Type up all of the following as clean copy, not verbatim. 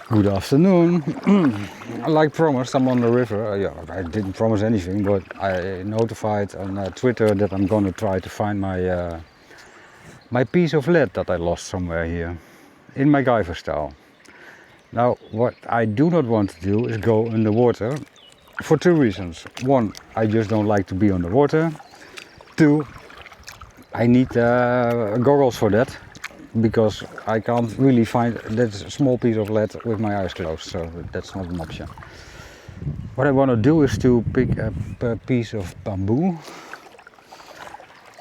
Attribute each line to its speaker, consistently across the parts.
Speaker 1: Good afternoon. Like promised, I'm on the river. Yeah, I didn't promise anything, but I notified on Twitter that I'm gonna try to find my piece of lead that I lost somewhere here, in my MacGyver style. Now, what I do not want to do is go underwater for two reasons. One, I just don't like to be underwater. Two, I need goggles for that, because I can't really find that small piece of lead with my eyes closed, so that's not an option. What I want to do is to pick up a piece of bamboo.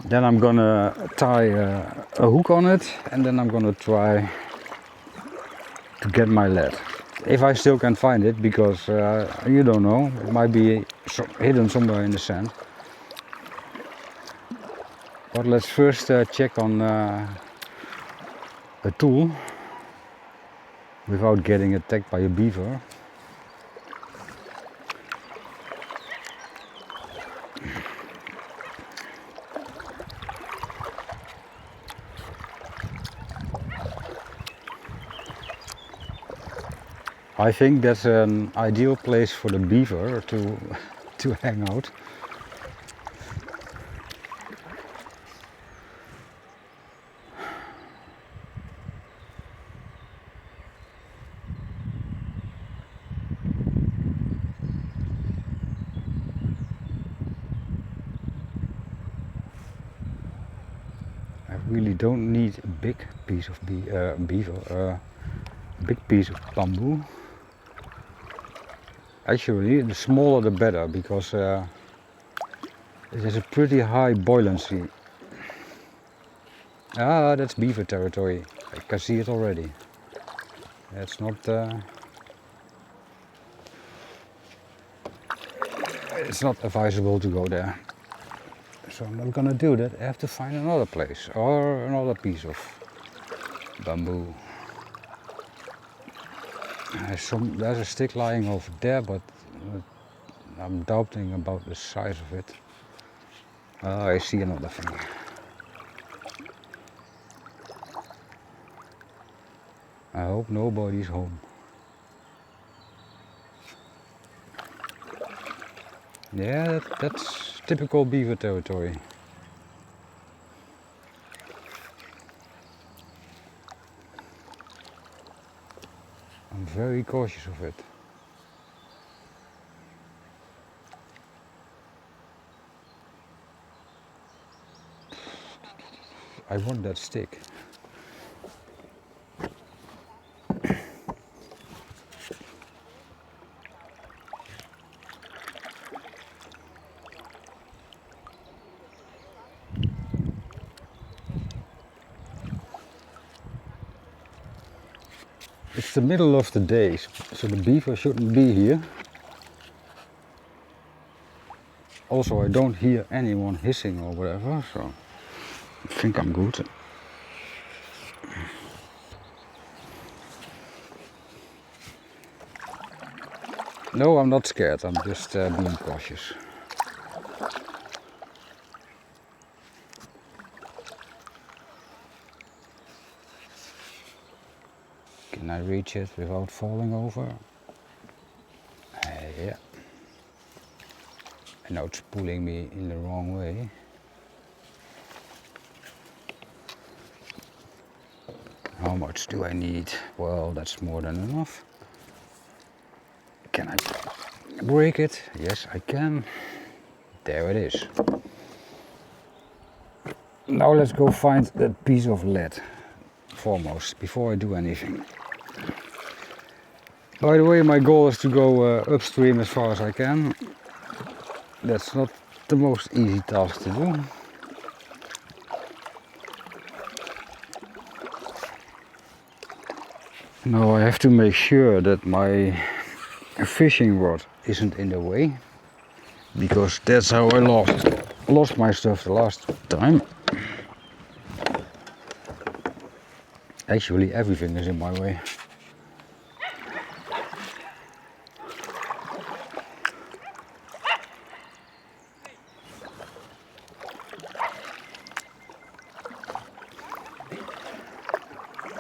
Speaker 1: Then I'm gonna tie a hook on it, and then I'm gonna try to get my lead. If I still can find it, because you don't know, it might be hidden somewhere in the sand. But let's first check on a tool without getting attacked by a beaver. I think that's an ideal place for the beaver to hang out. I really don't need a big piece of beaver, big piece of bamboo. Actually, the smaller the better, because it has a pretty high buoyancy. Ah, that's beaver territory. I can see it already. It's not advisable to go there. So I'm not gonna do that. I have to find another place or another piece of bamboo. There's a stick lying over there, but I'm doubting about the size of it. I see another thing. I hope nobody's home. Yeah, that's typical beaver territory. I'm very cautious of it. I want that stick. It's the middle of the day, so the beaver shouldn't be here. Also, I don't hear anyone hissing or whatever, so I think I'm good. No, I'm not scared, I'm just being cautious. Can I reach it without falling over? Yeah. I know it's pulling me in the wrong way. How much do I need? Well, that's more than enough. Can I break it? Yes, I can. There it is. Now let's go find that piece of lead foremost, before I do anything. By the way, my goal is to go upstream as far as I can. That's not the most easy task to do. Now I have to make sure that my fishing rod isn't in the way, because that's how I lost my stuff the last time. Actually, everything is in my way.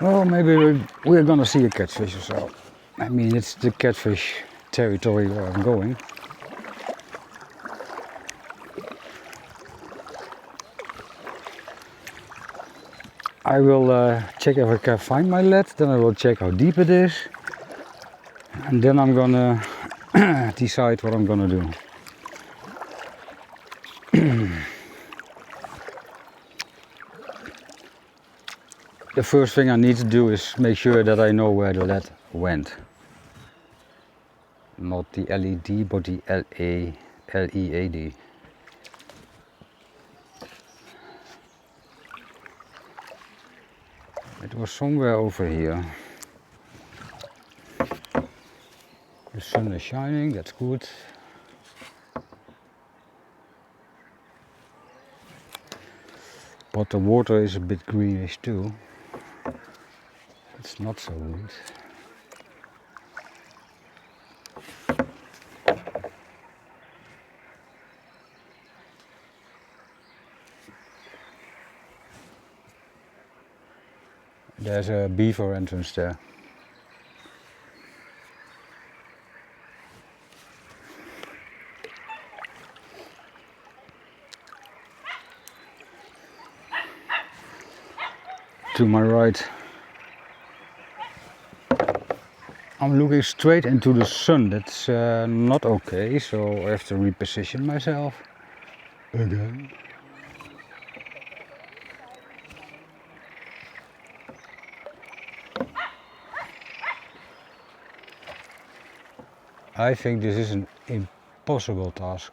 Speaker 1: Well, maybe we're gonna see a catfish or so. I mean, it's the catfish territory where I'm going. I will check if I can find my lead, then I will check how deep it is, and then I'm gonna decide what I'm gonna do. The first thing I need to do is make sure that I know where the lead went. Not the LED, but the LEAD. It was somewhere over here. The sun is shining, that's good. But the water is a bit greenish too. It's not so good. There's a beaver entrance there. To my right. I'm looking straight into the sun. That's not okay, so I have to reposition myself again. I think this is an impossible task.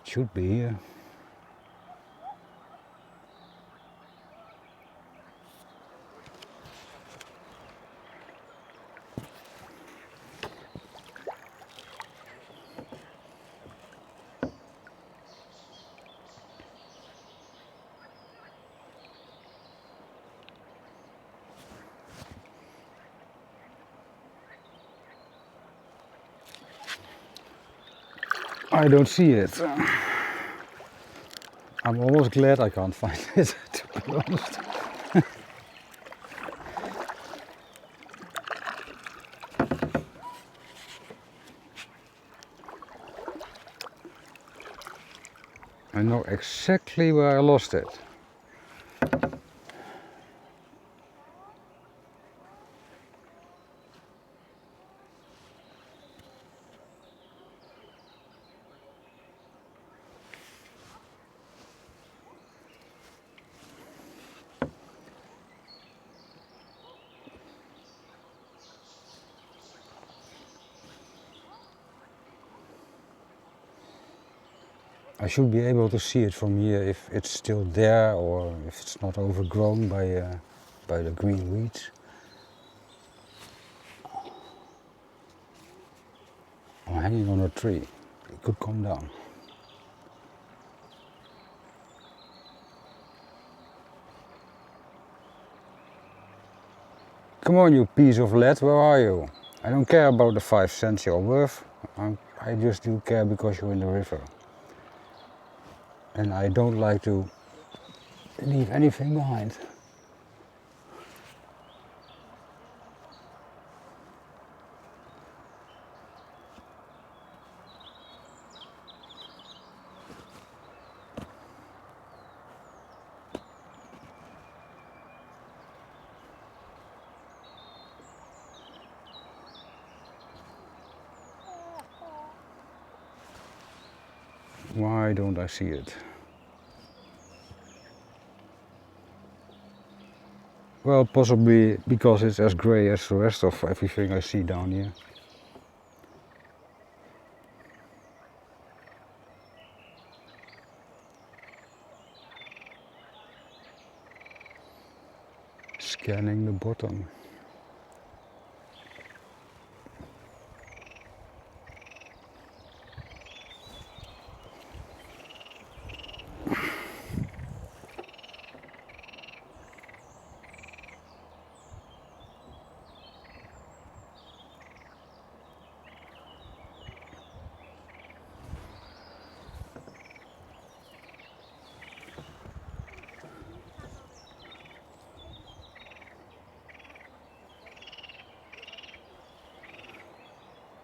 Speaker 1: It should be here. I don't see it. I'm almost glad I can't find it, to be honest. I know exactly where I lost it. I should be able to see it from here if it's still there or if it's not overgrown by the green weeds. I'm hanging on a tree. It could come down. Come on, you piece of lead, where are you? I don't care about the 5 cents you're worth. I just do care because you're in the river. And I don't like to leave anything behind. Why don't I see it? Well, possibly because it's as grey as the rest of everything I see down here. Scanning the bottom.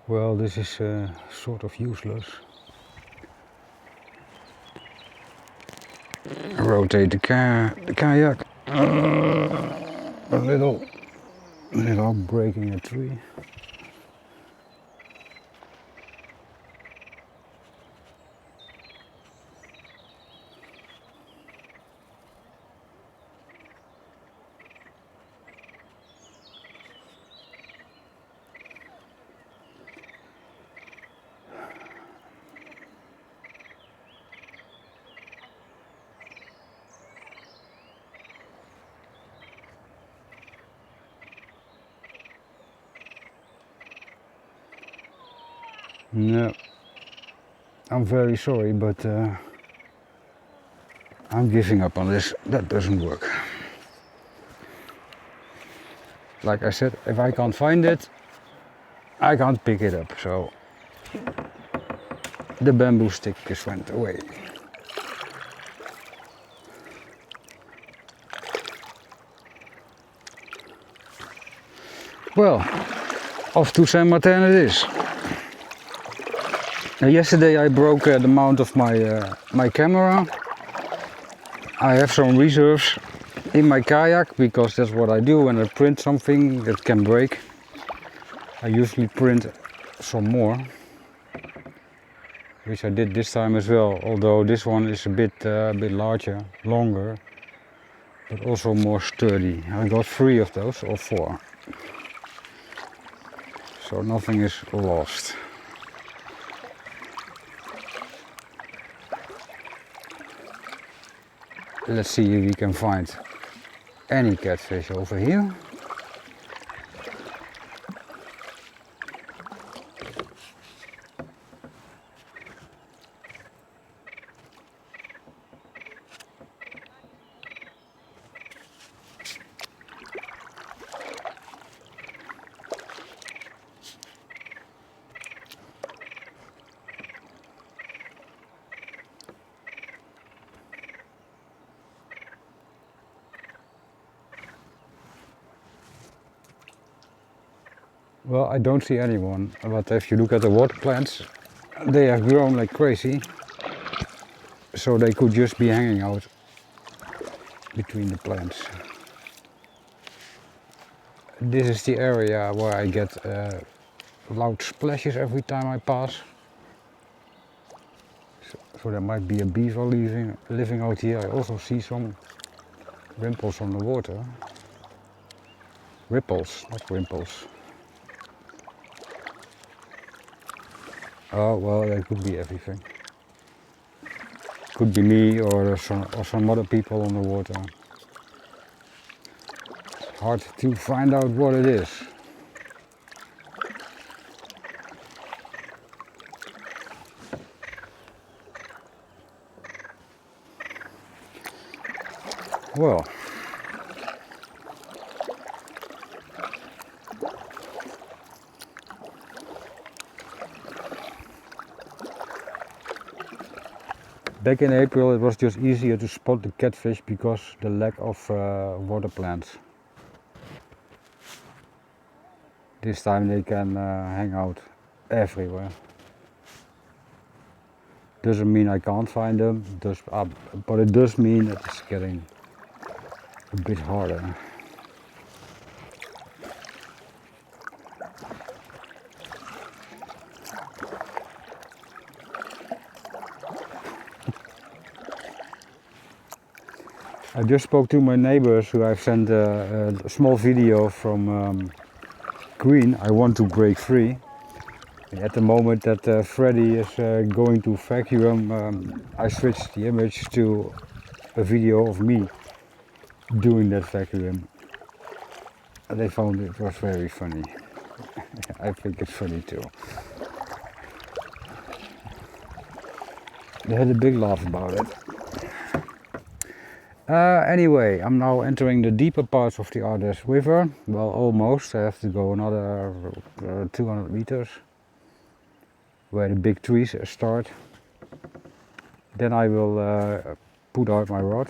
Speaker 1: Well, this is sort of useless. Rotate the kayak a little without breaking a tree. No, I'm very sorry, but I'm giving up on this. That doesn't work. Like I said, if I can't find it, I can't pick it up, so the bamboo stick just went away. Well, off to Saint Martin it is. Now, yesterday I broke the mount of my camera. I have some reserves in my kayak because that's what I do when I print something that can break. I usually print some more, which I did this time as well, although this one is a bit larger, longer, but also more sturdy. I got 3 of those, or 4, so nothing is lost. Let's see if we can find any catfish over here. Well, I don't see anyone, but if you look at the water plants, they have grown like crazy, so they could just be hanging out between the plants. This is the area where I get loud splashes every time I pass. So there might be a beaver living out here. I also see some ripples on the water. Ripples, not rimples. Oh, well, that could be everything. Could be me or some other people on the water. Hard to find out what it is. Well, back in April it was just easier to spot the catfish because the lack of water plants. This time they can hang out everywhere. Doesn't mean I can't find them, but it does mean that it's getting a bit harder. I just spoke to my neighbors who I've sent a small video from Green. I want to break free. At the moment that Freddy is going to vacuum, I switched the image to a video of me doing that vacuum. They found it was very funny. I think it's funny too. They had a big laugh about it. Anyway, I'm now entering the deeper parts of the Ardèche River. Well, almost. I have to go another 200 meters where the big trees start. Then I will put out my rod.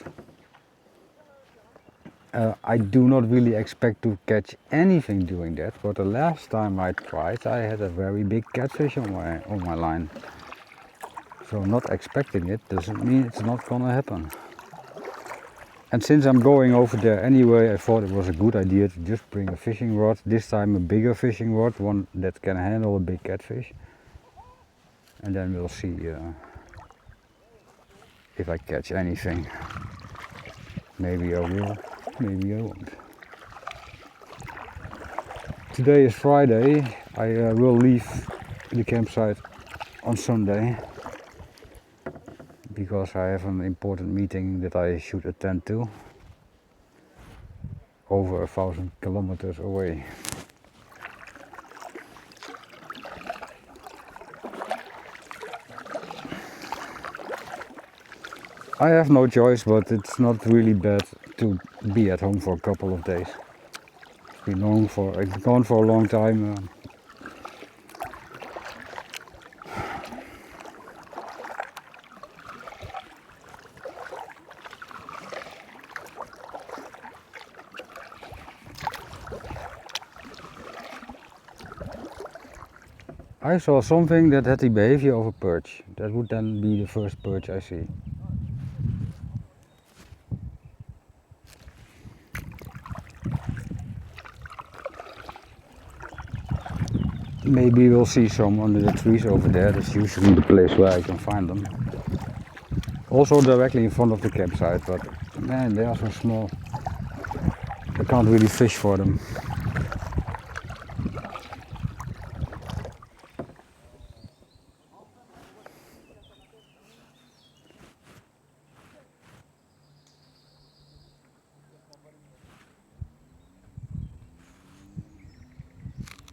Speaker 1: I do not really expect to catch anything doing that, but the last time I tried I had a very big catfish on my line. So not expecting it doesn't mean it's not gonna happen. And since I'm going over there anyway, I thought it was a good idea to just bring a fishing rod, this time a bigger fishing rod, one that can handle a big catfish. And then we'll see if I catch anything. Maybe I will, maybe I won't. Today is Friday. I will leave the campsite on Sunday because I have an important meeting that I should attend to over 1,000 kilometers away. I have no choice, but it's not really bad to be at home for a couple of days. It's gone for a long time. I saw something that had the behavior of a perch. That would then be the first perch I see. Maybe we'll see some under the trees over there. That's usually the place where I can find them. Also directly in front of the campsite, but man, they are so small. I can't really fish for them.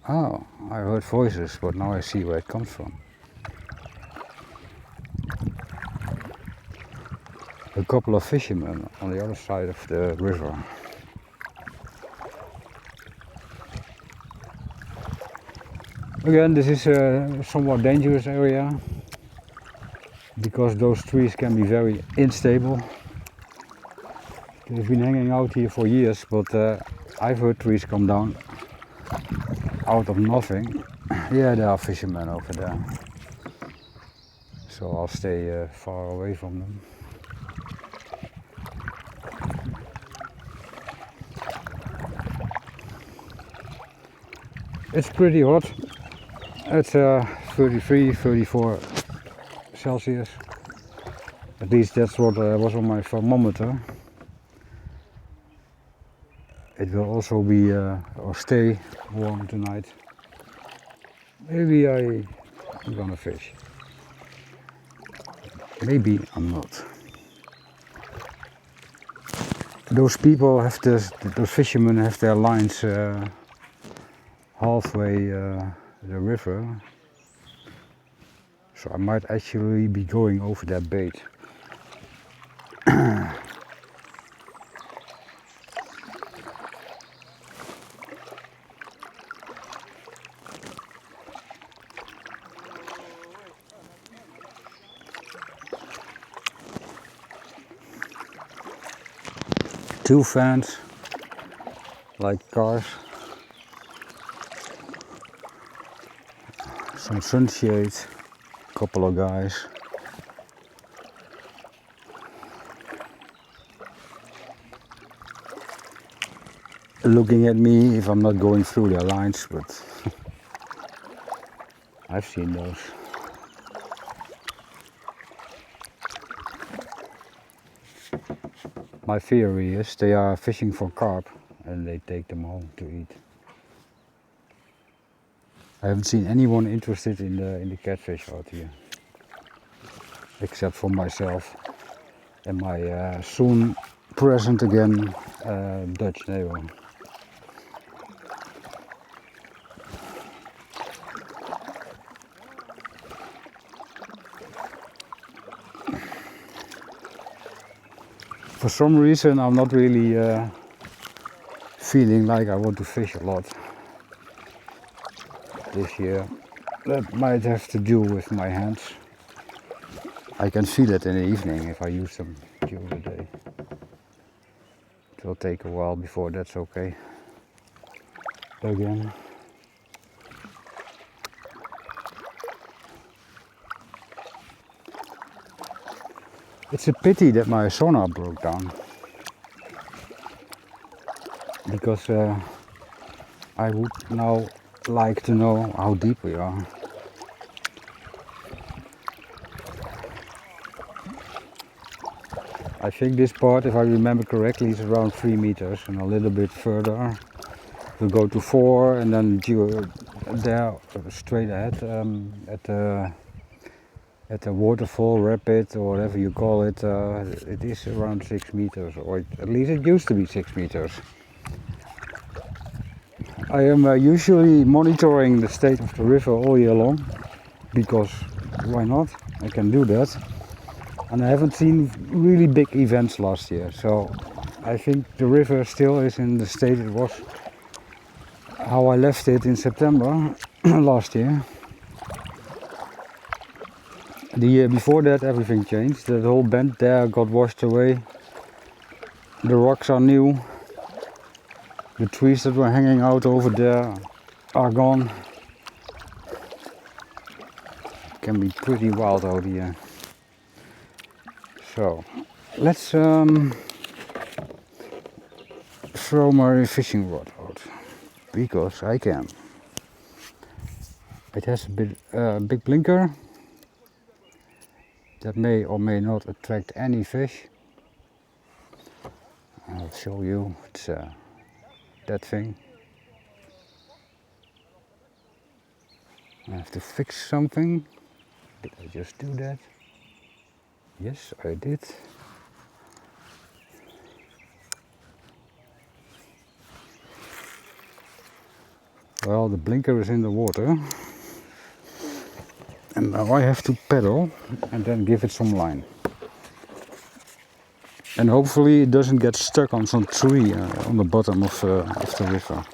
Speaker 1: Oh, I heard voices, but now I see where it comes from. A couple of fishermen on the other side of the river. Again, this is a somewhat dangerous area because those trees can be very unstable. They've been hanging out here for years, but I've heard trees come down out of nothing. Yeah, there are fishermen over there, so I'll stay far away from them. It's pretty hot. It's 33, 34 Celsius. At least that's what was on my thermometer. It will also be or stay warm tonight. Maybe I'm gonna fish. Maybe I'm not. Those people have those fishermen have their lines halfway the river, so I might actually be going over that bait. Two fans, like cars, some sunshade, couple of guys. Looking at me if I'm not going through their lines, but I've seen those. My theory is they are fishing for carp and they take them home to eat. I haven't seen anyone interested in the catfish out here, except for myself and my soon present again Dutch neighbor. For some reason I'm not really feeling like I want to fish a lot this year. That might have to do with my hands. I can feel it in the evening if I use them during the day. will take a while before that's okay again. It's a pity that my sonar broke down, because I would now like to know how deep we are. I think this part, if I remember correctly, is around 3 meters, and a little bit further we'll go to 4, and then there straight ahead at the waterfall, rapid, or whatever you call it, it is around 6 meters, or at least it used to be 6 meters. I am usually monitoring the state of the river all year long, because why not? I can do that. And I haven't seen really big events last year, so I think the river still is in the state it was how I left it in September last year. The year before that everything changed. The whole bend there got washed away. The rocks are new. The trees that were hanging out over there are gone. It can be pretty wild out here. So let's throw my fishing rod out, because I can. It has a big blinker that may or may not attract any fish. I'll show you. It's that thing. I have to fix something. Did I just do that? Yes, I did. Well, the blinker is in the water, and now I have to pedal and then give it some line. And hopefully it doesn't get stuck on some tree on the bottom of the river.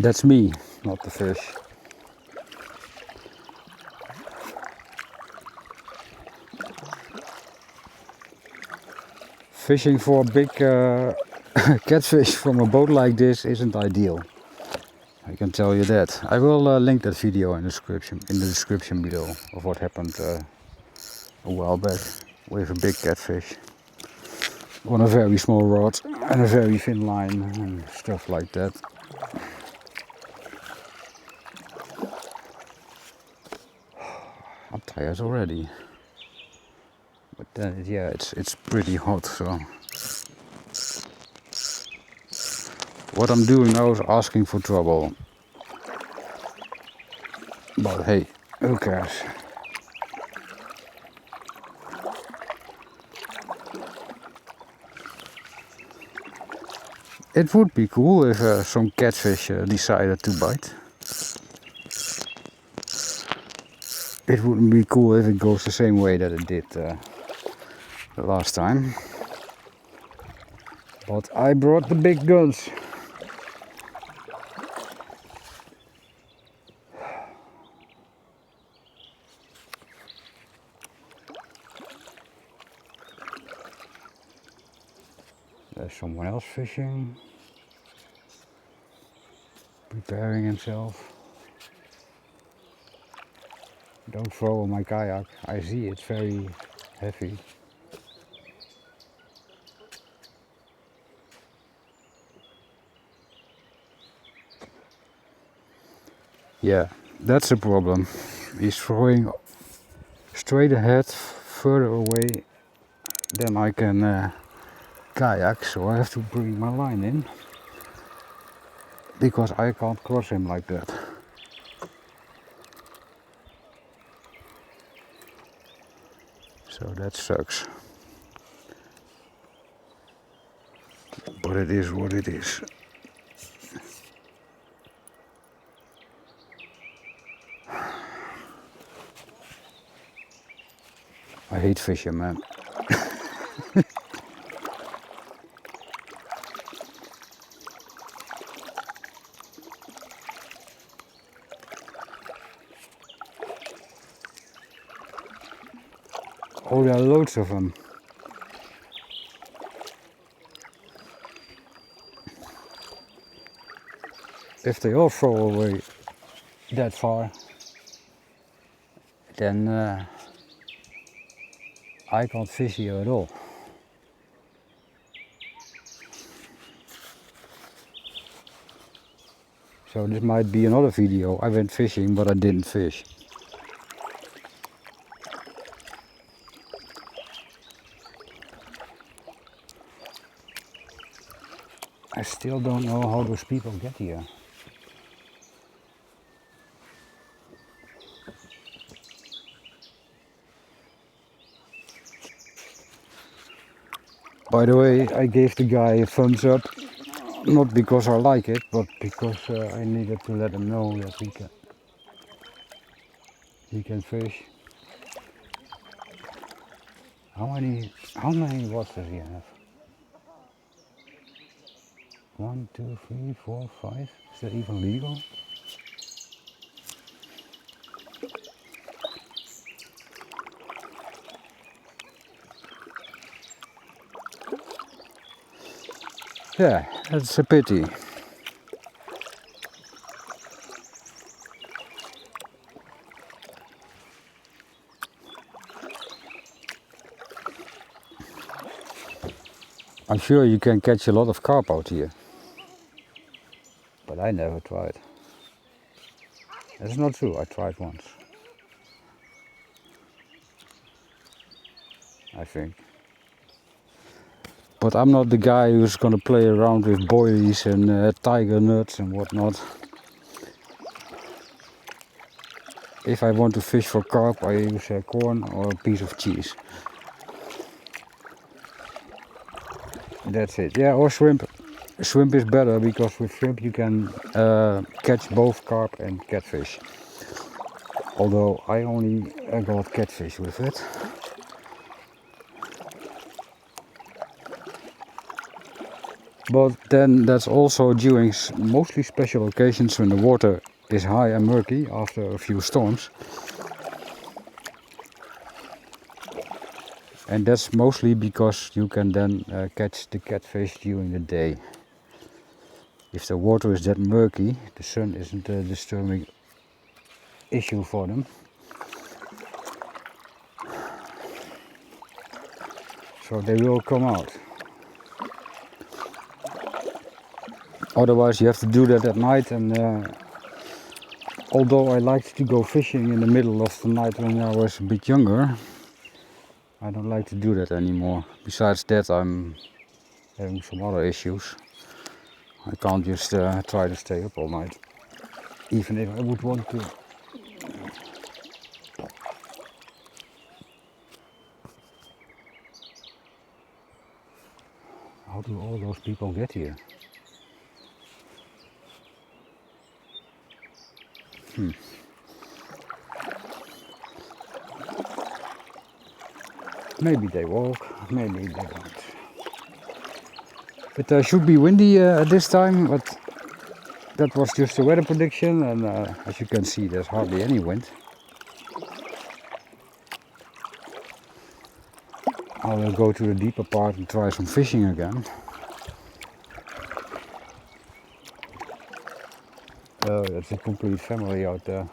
Speaker 1: That's me, not the fish. Fishing for big catfish from a boat like this isn't ideal. I can tell you that. I will link that video in the description below of what happened a while back with a big catfish on a very small rod and a very thin line and stuff like that. I'm tired already, but yeah, it's pretty hot. So what I'm doing now is asking for trouble. But hey, who cares? It would be cool if some catfish decided to bite. It wouldn't be cool if it goes the same way that it did the last time. But I brought the big guns. There's someone else fishing, preparing himself. Don't throw on my kayak. I see it's very heavy. Yeah, that's the problem. He's throwing straight ahead, further away then I can kayak, so I have to bring my line in because I can't cross him like that. So that sucks. But it is what it is. I hate fishing, man. Oh, there are loads of them. If they all throw away that far, then I can't fish here at all. So this might be another video. I went fishing, but I didn't fish. I still don't know how those people get here. By the way, I gave the guy a thumbs up, not because I like it, but because I needed to let him know that he can fish. How many watts does he have? 1, 2, 3, 4, 5. Is that even legal? Yeah, that's a pity. I'm sure you can catch a lot of carp out here, but I never tried. That's not true, I tried once, I think. But I'm not the guy who's gonna play around with boilies and tiger nuts and whatnot. If I want to fish for carp, I use corn or a piece of cheese. That's it. Yeah, or shrimp. Shrimp is better because with shrimp you can catch both carp and catfish. Although I only got catfish with it. But then that's also during mostly special occasions when the water is high and murky after a few storms. And that's mostly because you can then catch the catfish during the day. If the water is that murky, the sun isn't a disturbing issue for them. So they will come out. Otherwise you have to do that at night, and although I liked to go fishing in the middle of the night when I was a bit younger, I don't like to do that anymore. Besides that, I'm having some other issues. I can't just try to stay up all night, even if I would want to. How do all those people get here? Maybe they walk, maybe they don't. It should be windy at this time, but that was just a weather prediction, and as you can see, there's hardly any wind. I will go to the deeper part and try some fishing again. Oh, that's a complete family out there.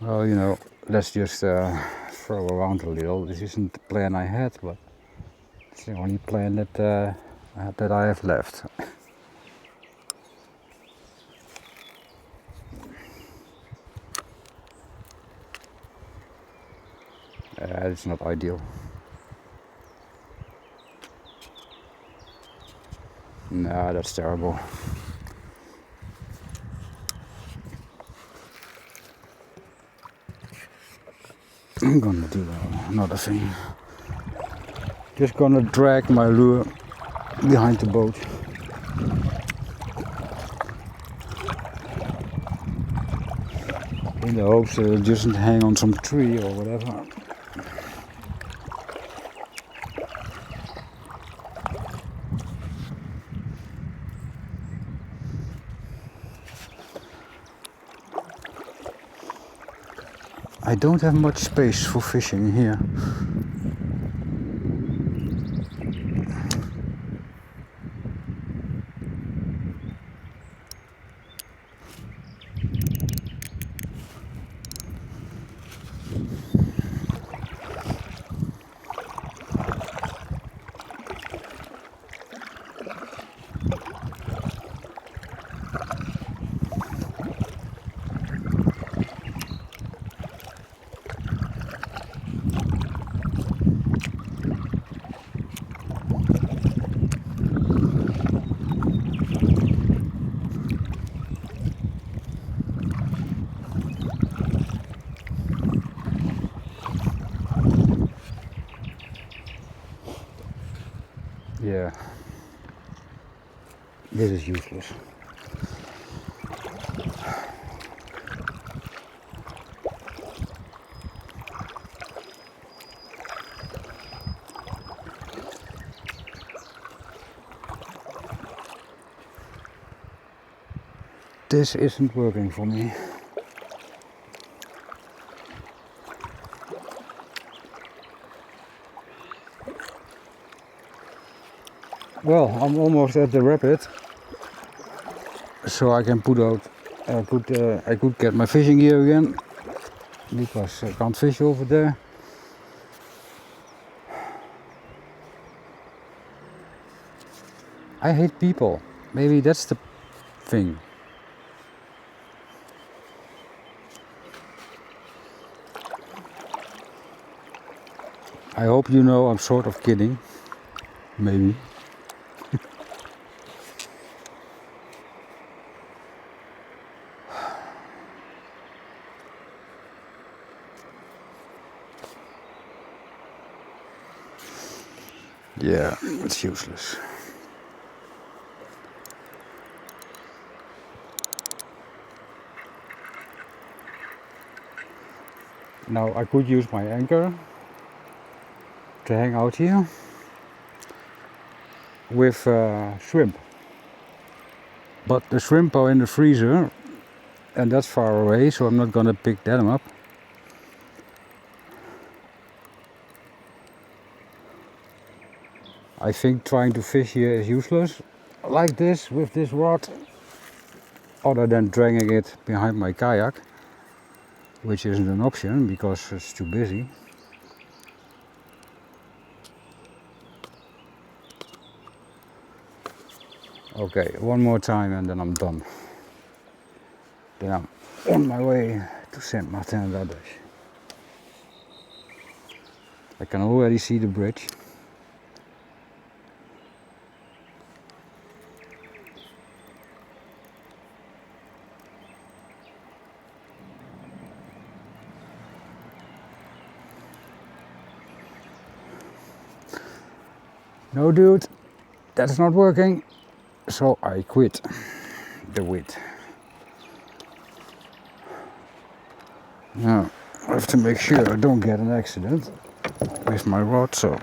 Speaker 1: Well, you know, let's just throw around a little. This isn't the plan I had, but it's the only plan that I have left. It's not ideal. Nah, that's terrible. I'm gonna do another thing. Just gonna drag my lure behind the boat. In the hopes that it doesn't hang on some tree or whatever. I don't have much space for fishing here. Yeah, this is useless. This isn't working for me. Well, I'm almost at the rapid, so I can put out. I could get my fishing gear again because I can't fish over there. I hate people. Maybe that's the thing. I hope you know I'm sort of kidding. Maybe. Yeah, it's useless. Now I could use my anchor to hang out here with shrimp. But the shrimp are in the freezer and that's far away, so I'm not gonna pick them up. I think trying to fish here is useless, like this, with this rod, other than dragging it behind my kayak, which isn't an option because it's too busy. Okay, one more time and then I'm done. Then I'm on my way to Saint Martin d'Ardèche. I can already see the bridge. No dude, that's not working, so I quit the wit. Now I have to make sure I don't get an accident with my rod, so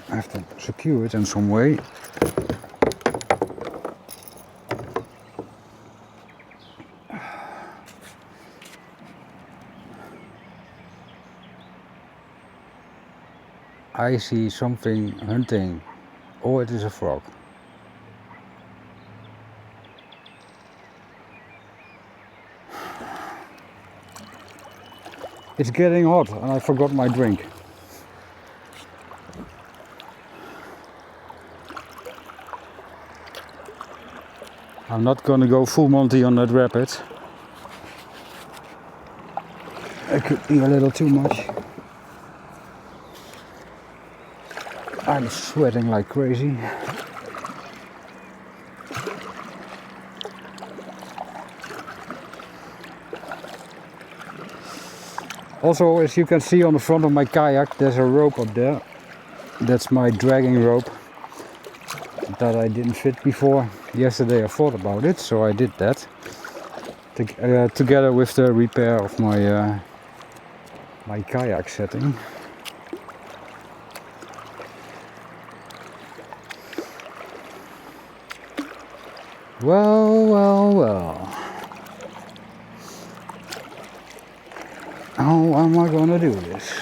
Speaker 1: I have to secure it in some way. I see something hunting. Oh, it is a frog. It's getting hot and I forgot my drink. I'm not gonna go full Monty on that rapid. It could be a little too much. I'm sweating like crazy. Also, as you can see on the front of my kayak, there's a rope up there. That's my dragging rope that I didn't fit before. Yesterday I thought about it, so I did that. Together with the repair of my my kayak setting. Well, well, well. How am I gonna do this?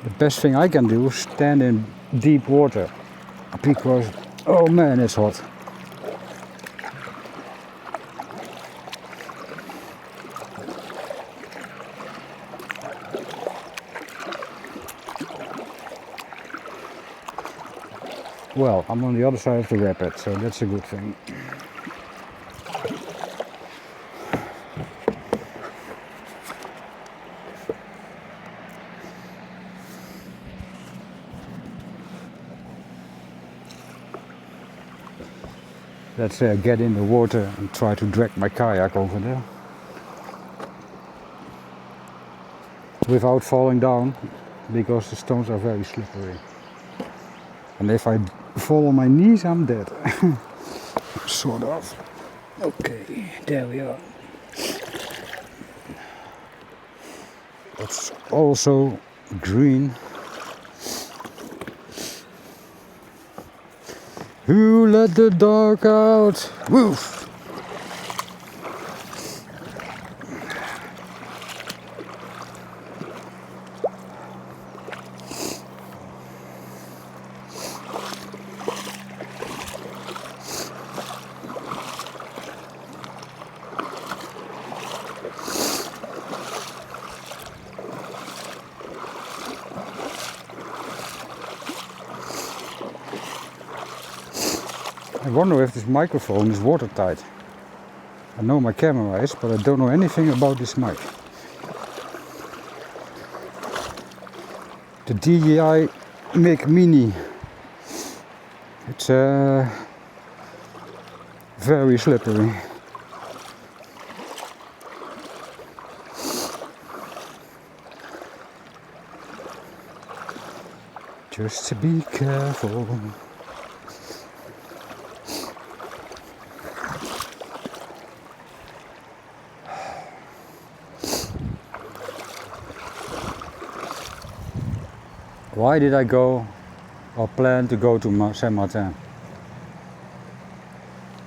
Speaker 1: The best thing I can do is stand in deep water because, oh man, it's hot. Well, I'm on the other side of the rapid, so that's a good thing. Let's get in the water and try to drag my kayak over there. Without falling down, because the stones are very slippery. And if I fall on my knees, I'm dead. Sort of. Okay, there we are. It's also green. Who let the dog out? Woof! I wonder if this microphone is watertight. I know my camera is, but I don't know anything about this mic. The DJI Mic Mini. It's very slippery. Just to be careful. Why did I go or plan to go to Saint Martin?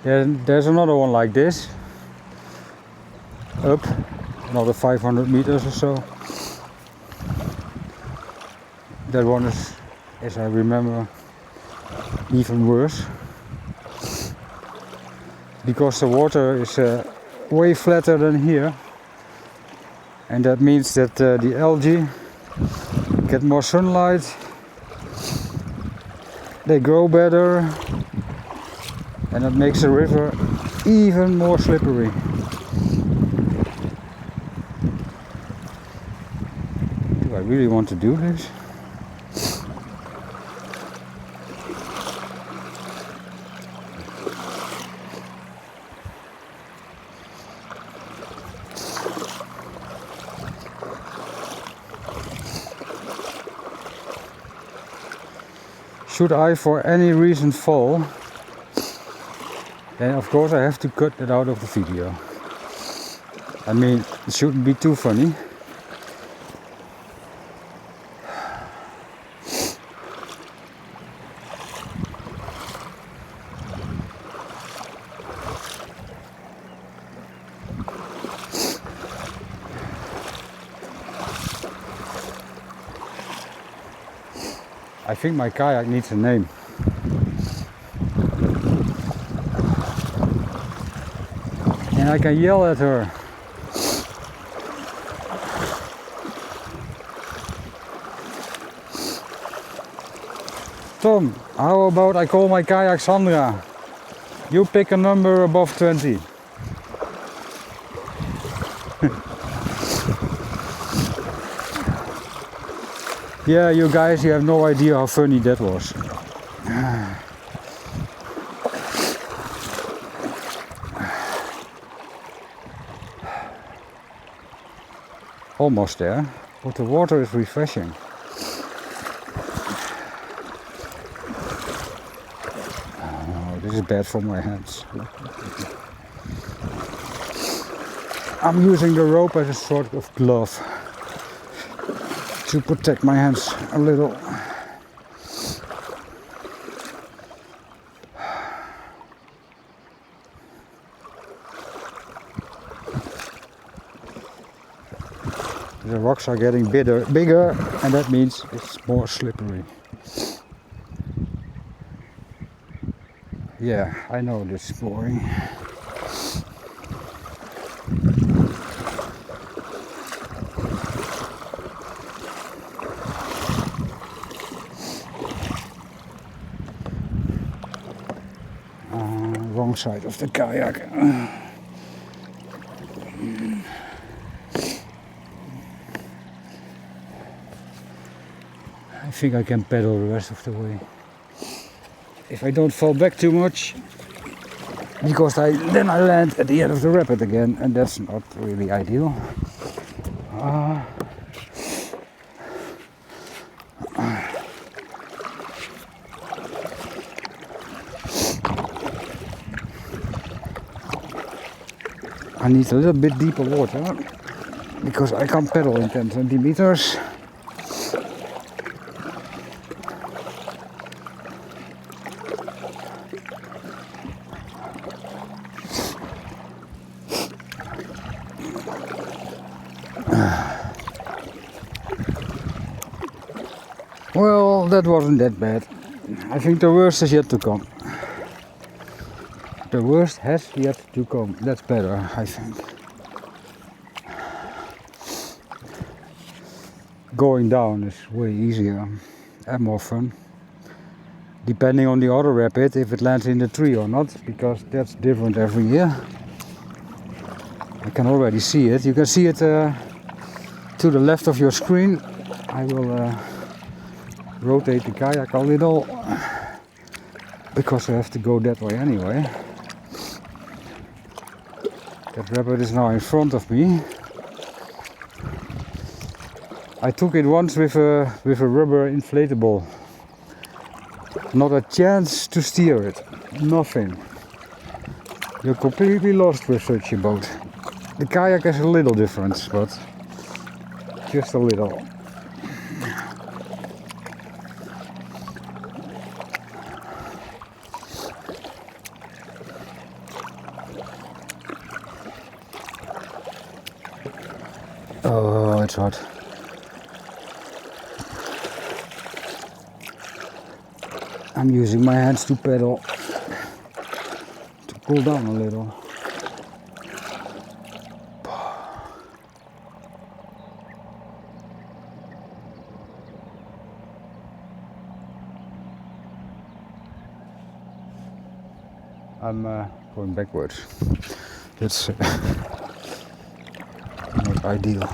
Speaker 1: There's another one like this, up another 500 meters or so. That one is, as I remember, even worse, because the water is way flatter than here, and that means that the algae get more sunlight, they grow better, and that makes the river even more slippery. Do I really want to do this? Should I for any reason fall, then of course I have to cut that out of the video. I mean, it shouldn't be too funny. I think my kayak needs a name. And I can yell at her. Tom, how about I call my kayak Sandra? You pick a number above 20. Yeah, you guys, you have no idea how funny that was. Almost there, but the water is refreshing. Oh, this is bad for my hands. I'm using the rope as a sort of glove to protect my hands a little. The rocks are getting bigger, and that means it's more slippery. Yeah, I know this is boring. Wrong side of the kayak. I think I can pedal the rest of the way. If I don't fall back too much, because then I land at the end of the rapid again, and that's not really ideal. I need a little bit deeper water because I can't pedal in 10 centimeters. Well, that wasn't that bad. I think the worst is yet to come. The worst has yet to come. That's better, I think. Going down is way easier and more fun. Depending on the other rapid, if it lands in the tree or not, because that's different every year. I can already see it. You can see it to the left of your screen. I will rotate the kayak a little because I have to go that way anyway. That rapid is now in front of me. I took it once with a rubber inflatable. Not a chance to steer it. Nothing. You're completely lost with such a boat. The kayak has a little difference, but just a little. Oh, it's hot. I'm using my hands to pedal, to pull down a little. I'm going backwards. That's not ideal.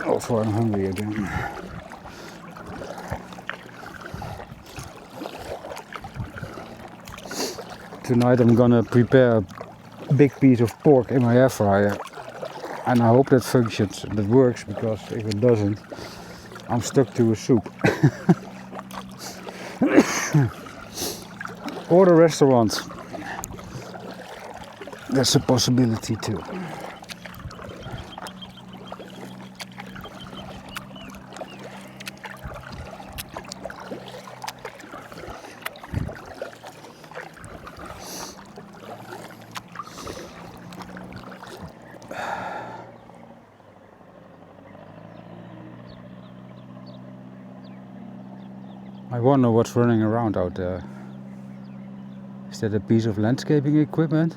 Speaker 1: Also, I'm hungry again. Tonight I'm gonna prepare a big piece of pork in my air fryer, and I hope that functions, that works, because if it doesn't, I'm stuck to a soup. Or the restaurant. That's a possibility too. I wonder what's running around out there. Is that a piece of landscaping equipment?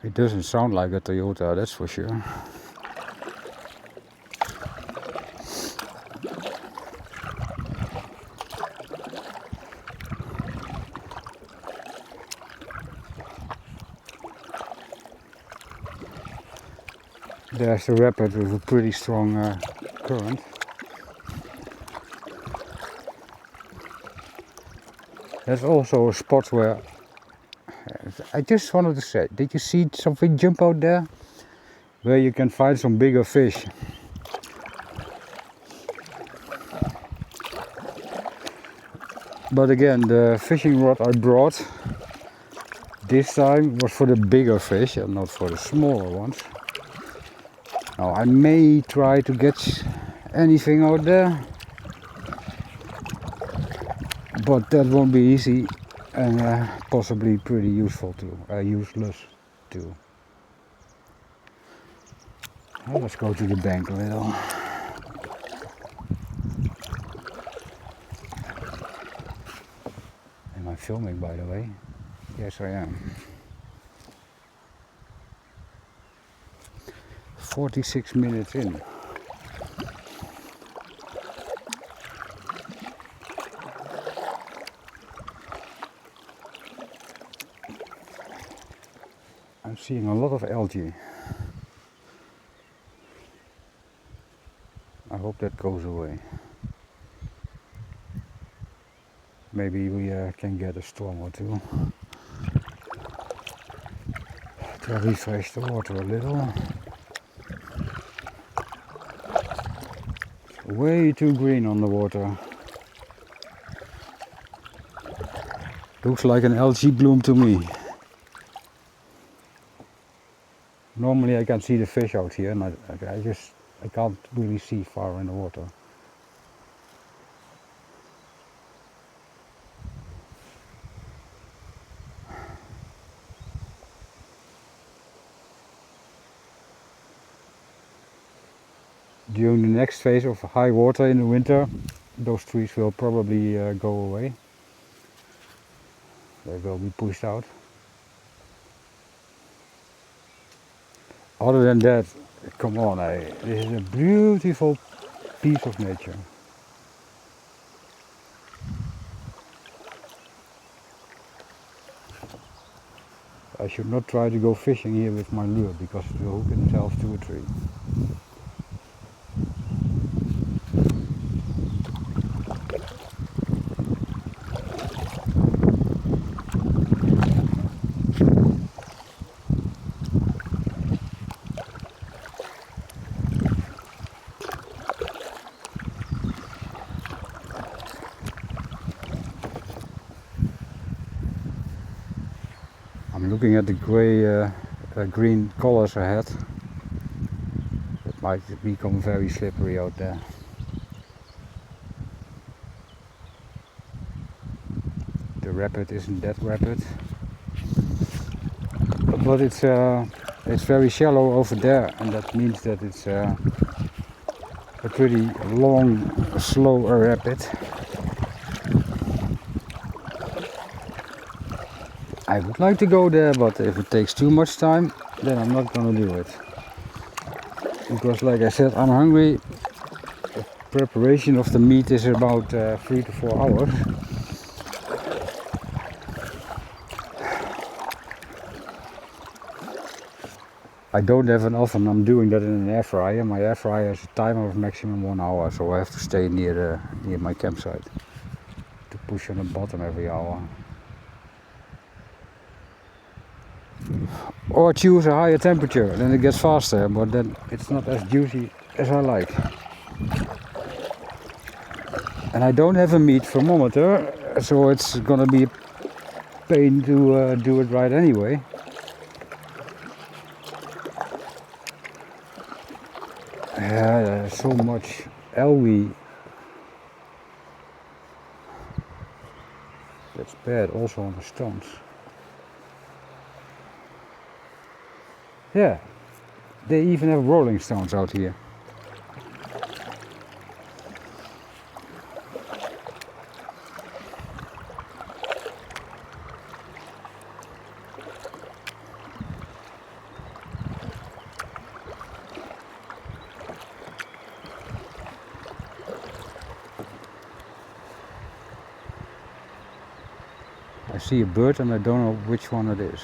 Speaker 1: It doesn't sound like a Toyota, that's for sure. There's the rapid with a pretty strong current. There's also a spot where I just wanted to say, did you see something jump out there? Where you can find some bigger fish. But again, the fishing rod I brought this time was for the bigger fish and not for the smaller ones. Now I may try to catch anything out there, but that won't be easy and possibly pretty useful too, useless too. Well, let's go to the bank a little. Am I filming, by the way? Yes, I am. 46 minutes in. I'm seeing a lot of algae. I hope that goes away. Maybe we can get a storm or two to refresh the water a little. Way too green on the water. Looks like an algae bloom to me. Normally I can see the fish out here and I can't really see far in the water. During the next phase of high water in the winter, those trees will probably go away. They will be pushed out. Other than that, come on, this is a beautiful piece of nature. I should not try to go fishing here with my lure because it will hook itself to a tree. I'm looking at the green colors ahead. It might become very slippery out there. The rapid isn't that rapid, but it's very shallow over there, and that means that it's a pretty long, slow rapid. I would like to go there, but if it takes too much time, then I'm not gonna do it. Because like I said, I'm hungry. The preparation of the meat is about 3 to 4 hours. I don't have an oven, I'm doing that in an air fryer. My air fryer has a timer of maximum 1 hour, so I have to stay near my campsite to push on the bottom every hour. Or choose a higher temperature, then it gets faster, but then it's not as juicy as I like. And I don't have a meat thermometer, so it's gonna be a pain to do it right anyway. Yeah, there's so much algae. That's bad, also on the stones. Yeah, they even have rolling stones out here. see a bird and I don't know which one it is.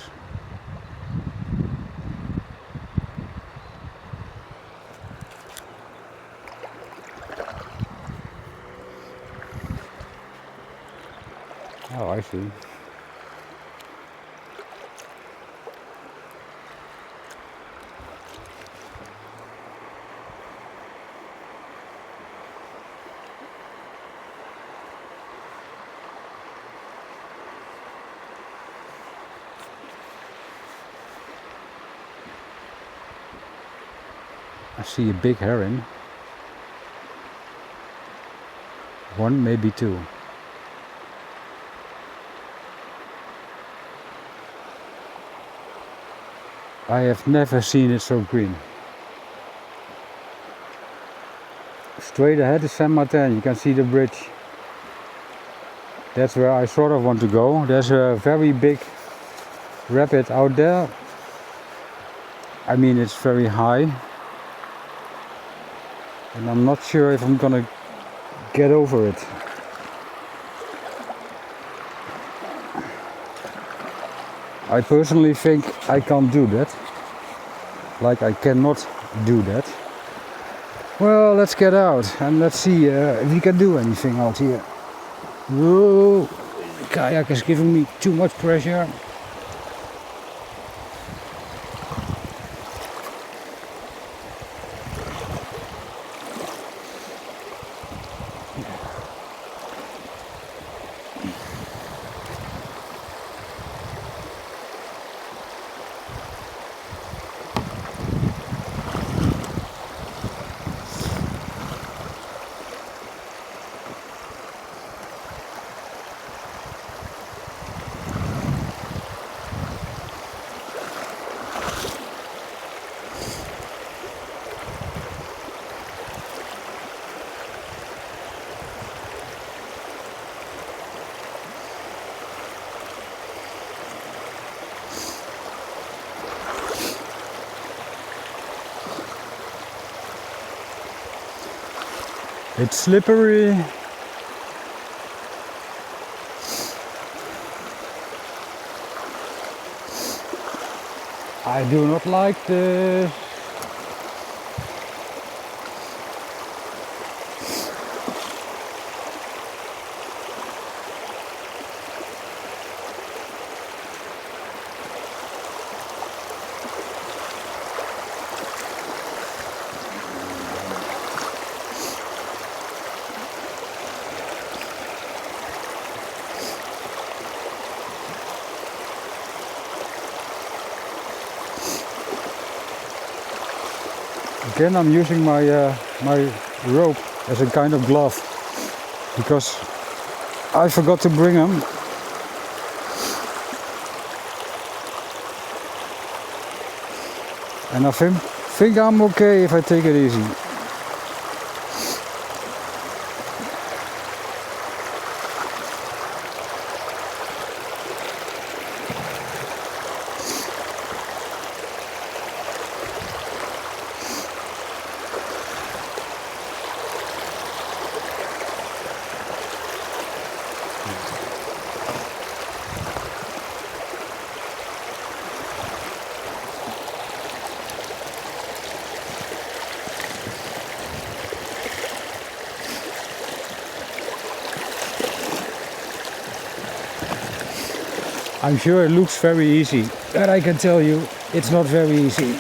Speaker 1: Oh, I see. I see a big heron. One, maybe two. I have never seen it so green. Straight ahead is Saint Martin, you can see the bridge. That's where I sort of want to go. There's a very big rapid out there. I mean, it's very high. And I'm not sure if I'm gonna get over it. I personally think I can't do that. Like I cannot do that. Well, let's get out and let's see if we can do anything out here. Whoa, the kayak is giving me too much pressure. It's slippery. I do not like this. Again, I'm using my my rope as a kind of glove because I forgot to bring them. And I think I'm okay if I take it easy. I'm sure it looks very easy, but I can tell you it's not very easy.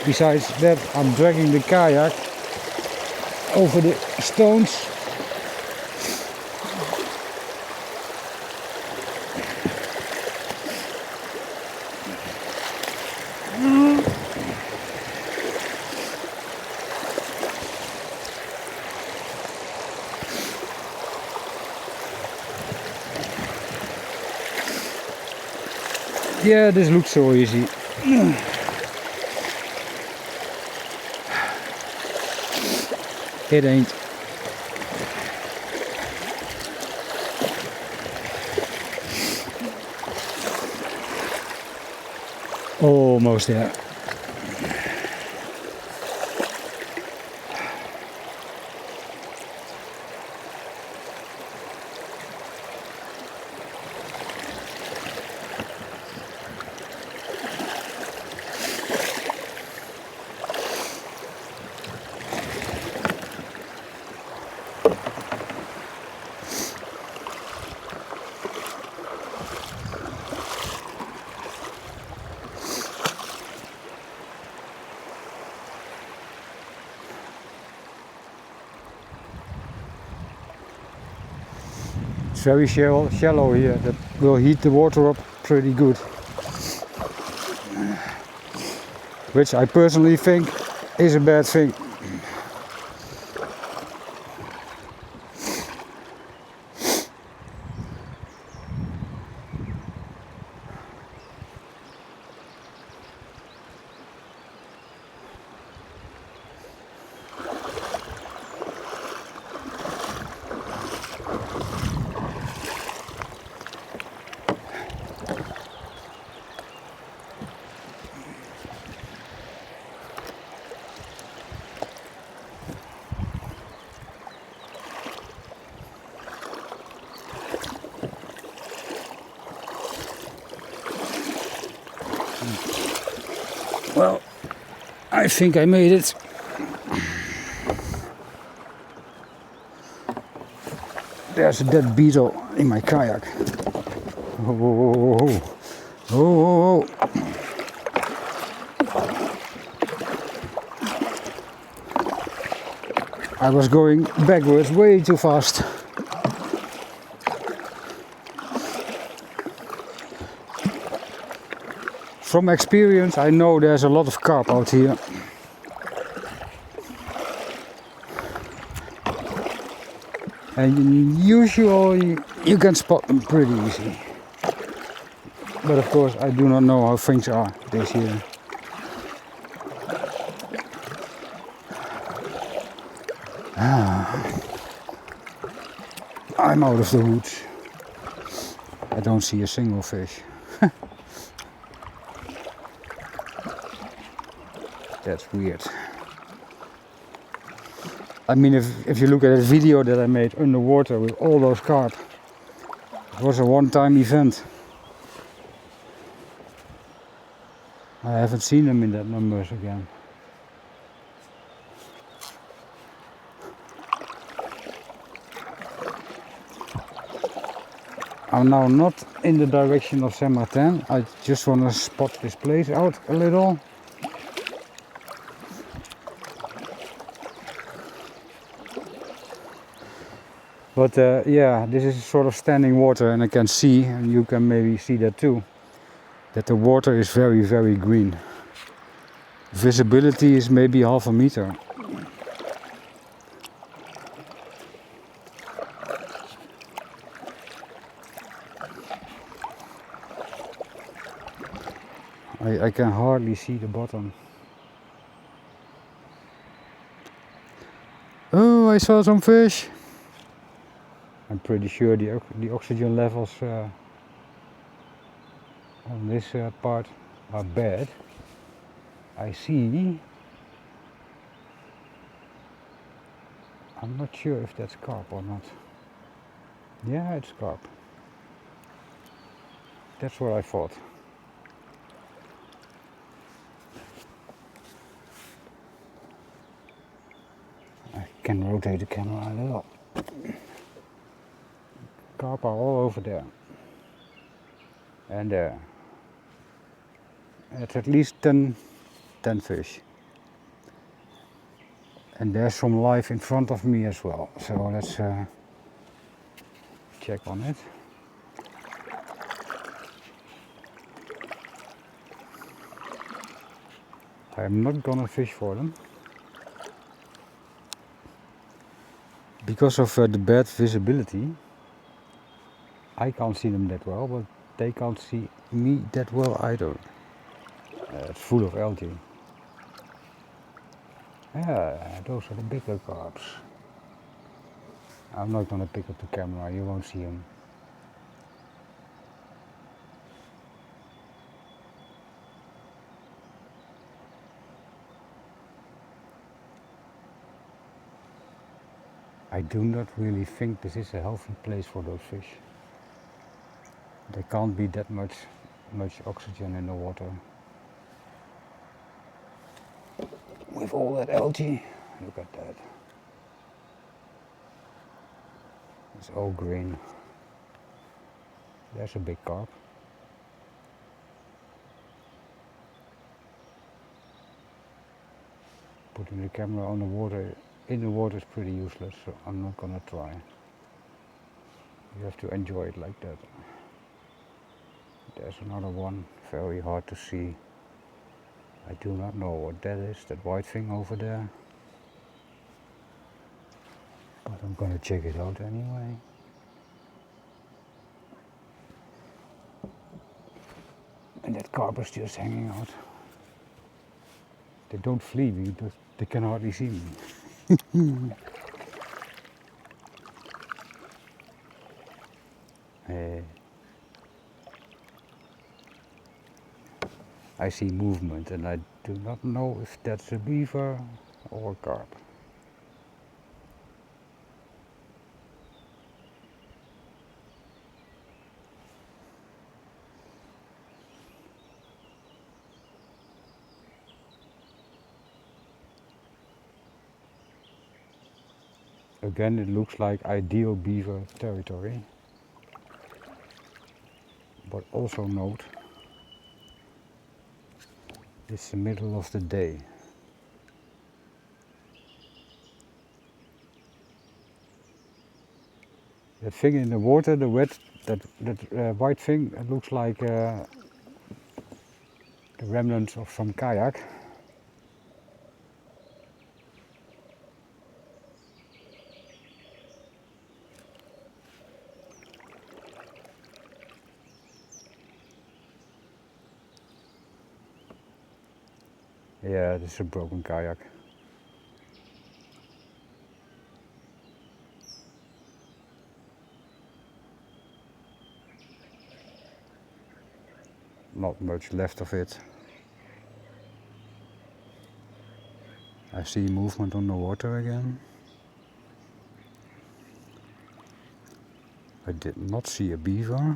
Speaker 1: Besides that, I'm dragging the kayak over the stones. Yeah, this looks so easy. It ain't. Almost there. It's very shallow here. That will heat the water up pretty good. Which I personally think is a bad thing. Well, I think I made it. There's a dead beetle in my kayak. Oh, oh, oh, oh. I was going backwards way too fast. From experience, I know there's a lot of carp out here. And usually you can spot them pretty easy. But of course I do not know how things are this year. I'm out of the woods. I don't see a single fish. That's weird. I mean, if you look at a video that I made underwater with all those carp, it was a one-time event. I haven't seen them in that numbers again. I'm now not in the direction of Saint Martin. I just want to spot this place out a little. But yeah, this is sort of standing water, and I can see, and you can maybe see that too, that the water is very, very green. Visibility is maybe half a meter. I can hardly see the bottom. Oh, I saw some fish. I'm pretty sure the oxygen levels on this part are bad. I see. I'm not sure if that's carp or not. Yeah, it's carp. That's what I thought. I can rotate the camera a little. Carp are all over there. And there. It's at least 10 fish. And there's some life in front of me as well. So let's check on it. I'm not gonna fish for them. Because of the bad visibility, I can't see them that well, but they can't see me that well either. It's full of algae. Yeah, those are the bigger carps. I'm not gonna pick up the camera, you won't see them. I do not really think this is a healthy place for those fish. There can't be that much oxygen in the water. With all that algae, look at that. It's all green. There's a big carp. Putting the camera on the water, in the water is pretty useless, so I'm not gonna try. You have to enjoy it like that. There's another one, very hard to see. I do not know what that is, that white thing over there. But I'm gonna check it out anyway. And that carp is just hanging out. They don't flee me, but they can hardly see me. I see movement and I do not know if that's a beaver or a carp. Again, it looks like ideal beaver territory. But also note, it's the middle of the day. That thing in the water, the wet, that white thing, it looks like the remnants of some kayak. Yeah, this is a broken kayak. Not much left of it. I see movement on the water again. I did not see a beaver.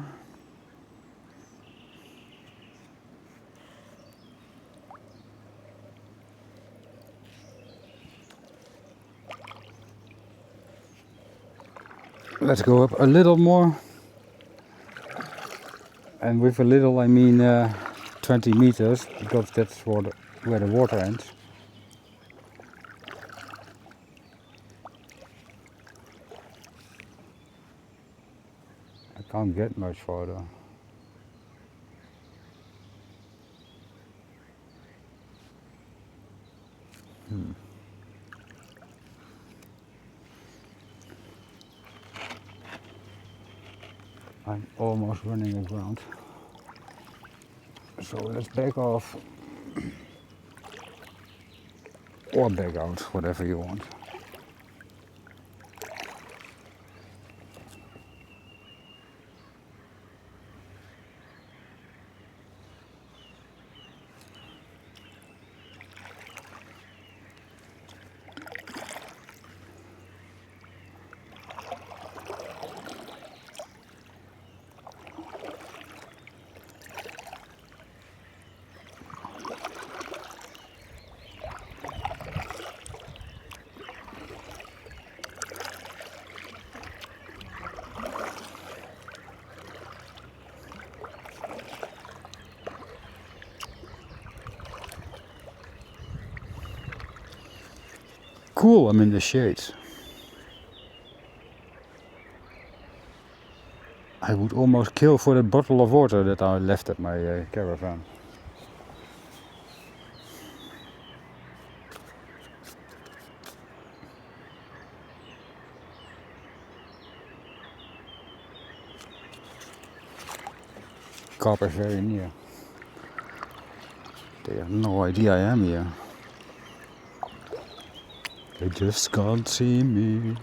Speaker 1: Let's go up a little more. And with a little I mean 20 meters, because that's where the water ends. I can't get much further. I'm almost running aground. So let's back off. Or back out, whatever you want. Cool, I'm in the shade. I would almost kill for that bottle of water that I left at my caravan. Carp is very near. They have no idea I am here. They just can't see me.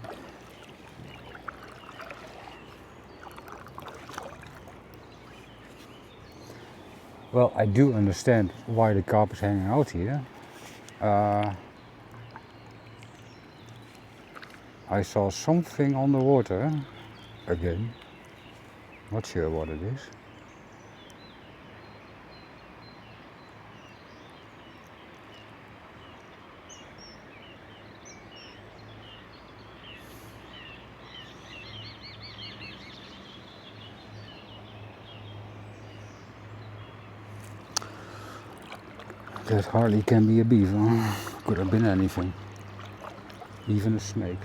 Speaker 1: Well, I do understand why the carp is hanging out here. I saw something on the water again. Not sure what it is. That hardly can be a beaver. Could have been anything. Even a snake.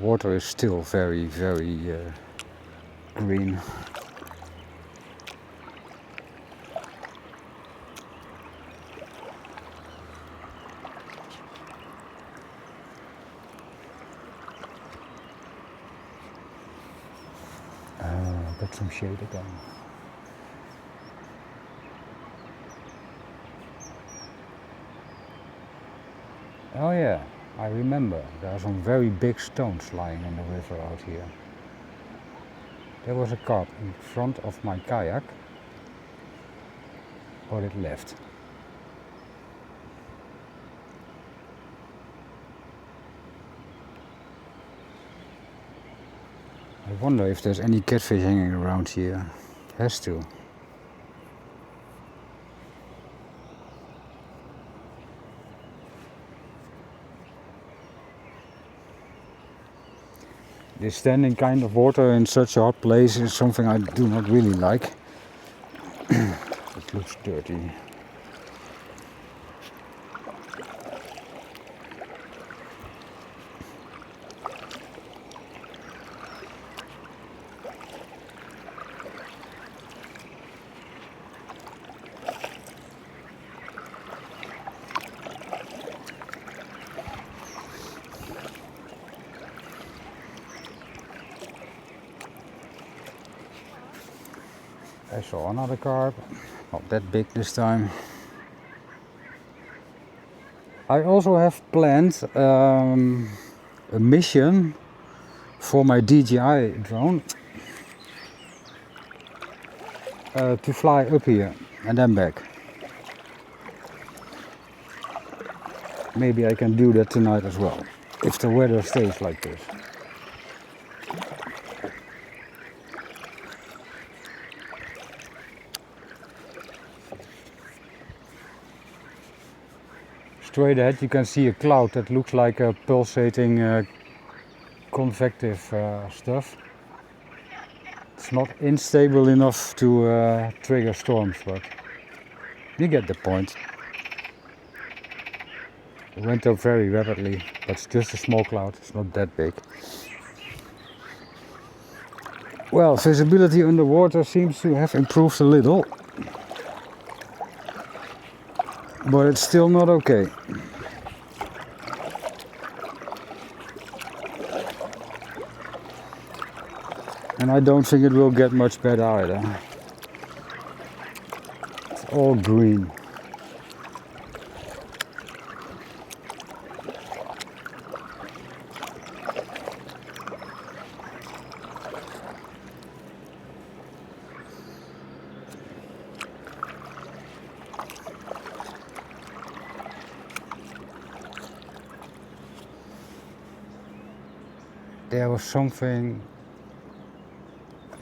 Speaker 1: water is still very, very green. Got some shade again. Oh yeah, I remember. There are some very big stones lying in the river out here. There was a carp in front of my kayak, but it left. I wonder if there's any catfish hanging around here. Has to. This standing kind of water in such a hot place is something I do not really like. It looks dirty. I saw another carp, not that big this time. I also have planned a mission for my DJI drone to fly up here and then back. Maybe I can do that tonight as well, if the weather stays like this. Straight ahead you can see a cloud that looks like a pulsating convective stuff. It's not unstable enough to trigger storms, but you get the point. It went up very rapidly, but it's just a small cloud, it's not that big. Well, visibility underwater seems to have improved a little, but it's still not okay. And I don't think it will get much better either. It's all green.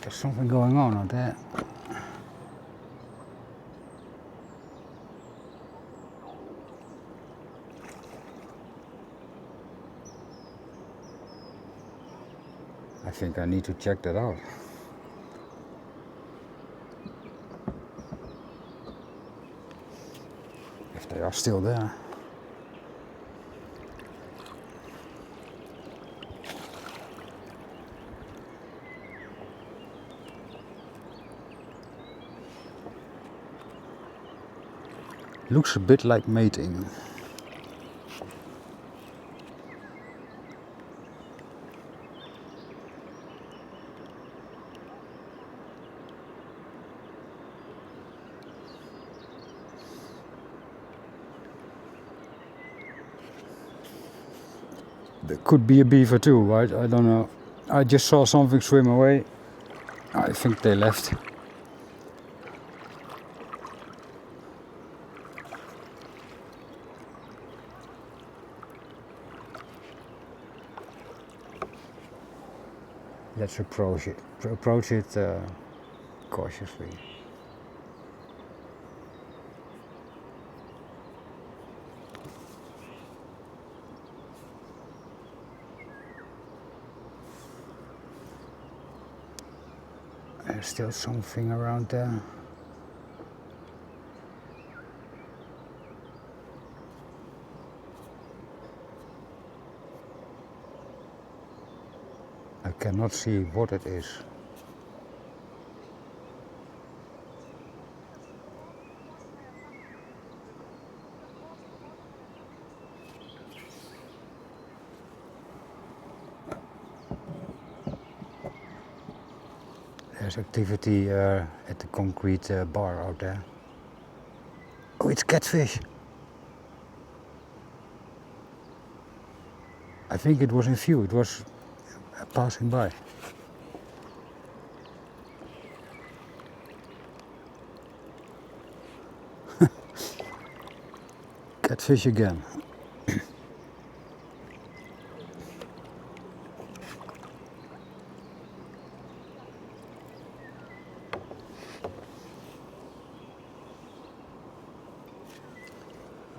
Speaker 1: There's something going on out there. I think I need to check that out. If they are still there. Looks a bit like mating. There could be a beaver too, right? I don't know. I just saw something swim away. I think they left. Let's approach it. Cautiously. There's still something around there. cannot see what it is. There's activity at the concrete bar out there. Oh, it's catfish. I think it was in view, it was passing by. Catfish again.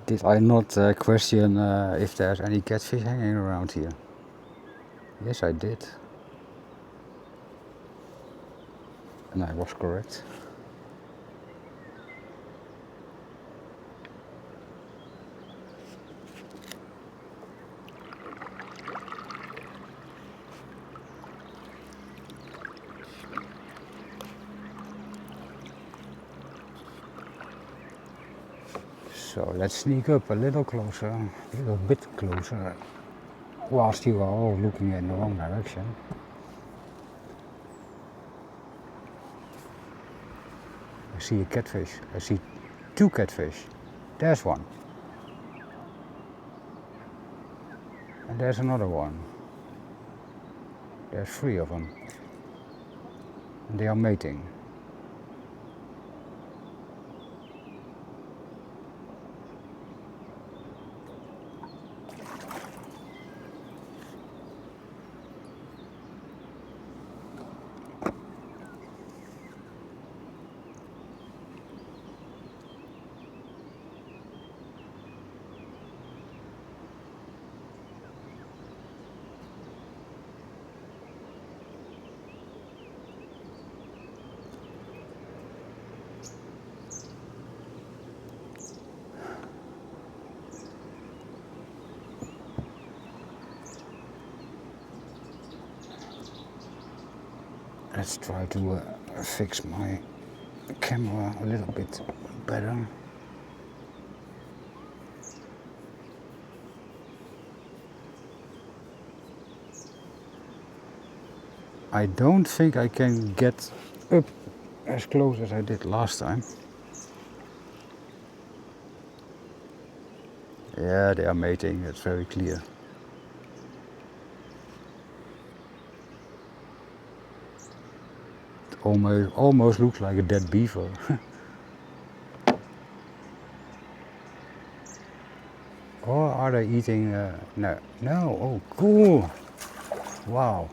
Speaker 1: Did I not question if there's any catfish hanging around here? Yes, I did. And I was correct. So let's sneak up a little closer, a little bit closer, whilst you are all looking in the wrong direction. I see a catfish. I see 2 catfish. There's one. And there's another one. There's 3 of them. And they are mating. Let's try to fix my camera a little bit better. I don't think I can get up as close as I did last time. Yeah, they are mating, it's very clear. It almost looks like a dead beaver. Or are they eating? No, no. Oh, cool! Wow.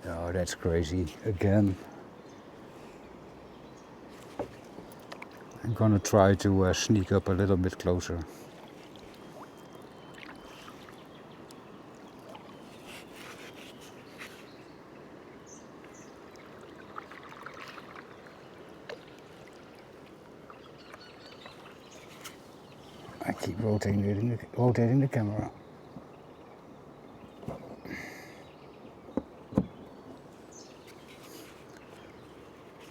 Speaker 1: Oh, that's crazy. Again. I'm gonna try to sneak up a little bit closer. I keep rotating the camera.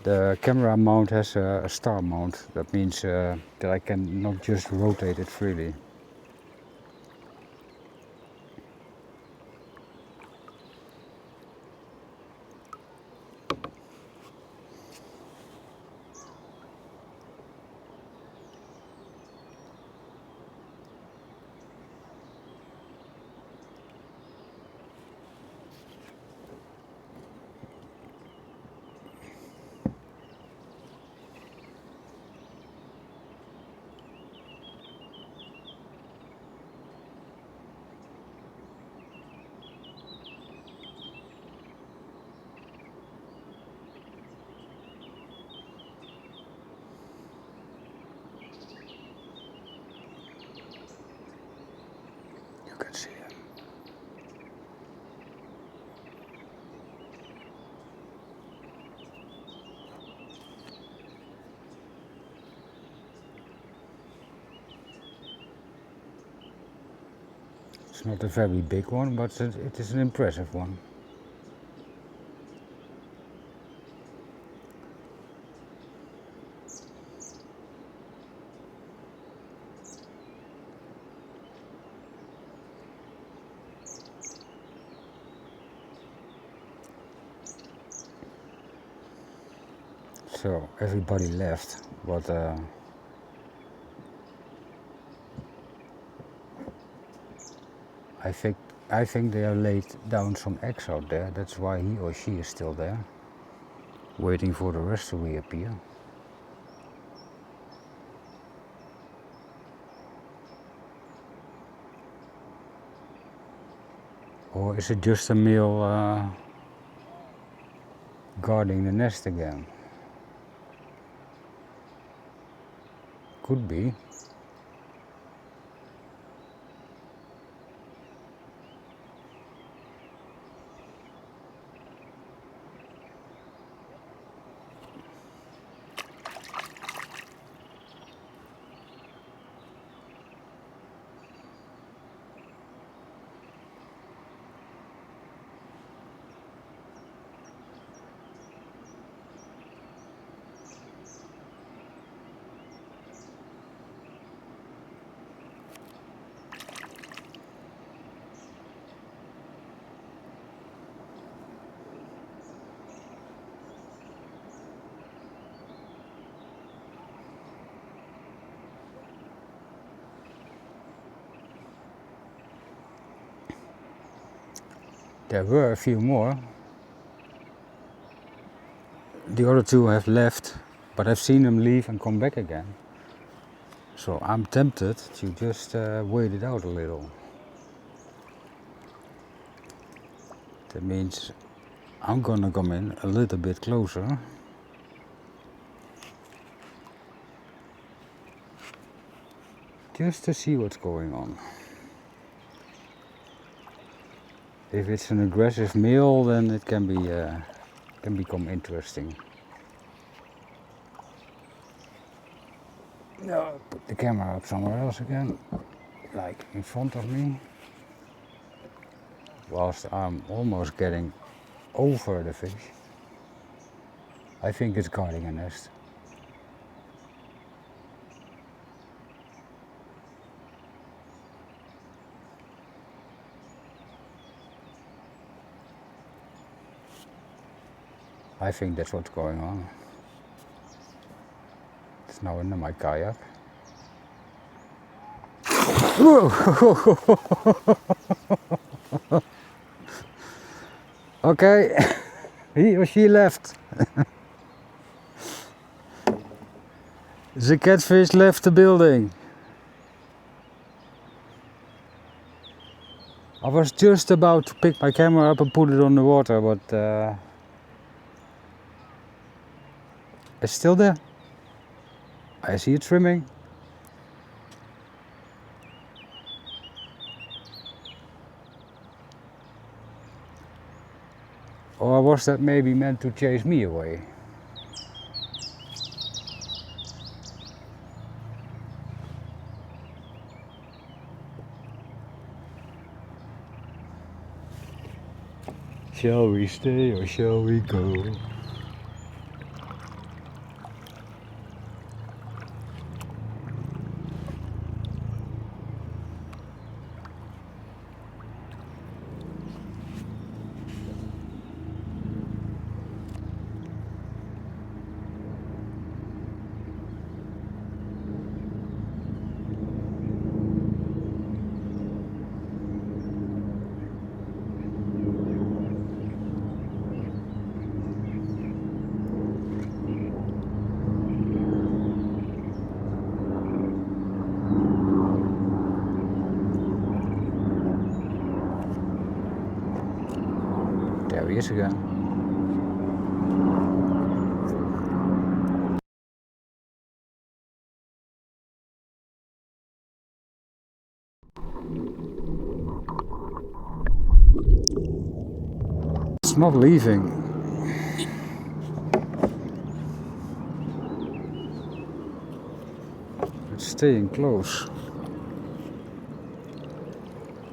Speaker 1: The camera mount has a star mount. That means that I can not just rotate it freely. It's not a very big one, but it is an impressive one. So everybody left, but I think they have laid down some eggs out there. That's why he or she is still there, waiting for the rest to reappear. Or is it just a male guarding the nest again? Could be. There were a few more. The other two have left, but I've seen them leave and come back again. So I'm tempted to just wait it out a little. That means I'm gonna come in a little bit closer. Just to see what's going on. If it's an aggressive male, then it can become interesting. No, put the camera up somewhere else again, like in front of me. Whilst I'm almost getting over the fish. I think it's guarding a nest. I think that's what's going on. It's now under my kayak. Okay, he or she left. The catfish left the building. I was just about to pick my camera up and put it on the water, but it's still there. I see it swimming. Or was that maybe meant to chase me away? Shall we stay or shall we go? There he is again. It's not leaving. It's staying close.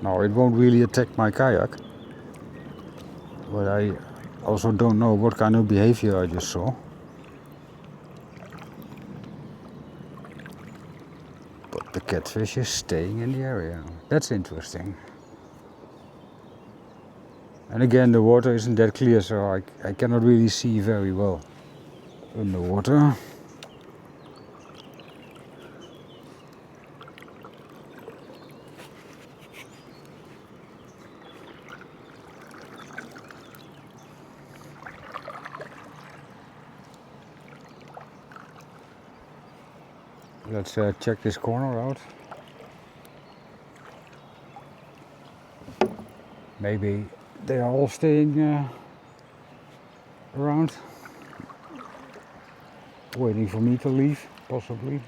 Speaker 1: Now it won't really attack my kayak, but I also don't know what kind of behavior I just saw. But the catfish is staying in the area. That's interesting. And again, the water isn't that clear, so I cannot really see very well underwater. Let's check this corner out. Maybe they are all staying around, waiting for me to leave, possibly.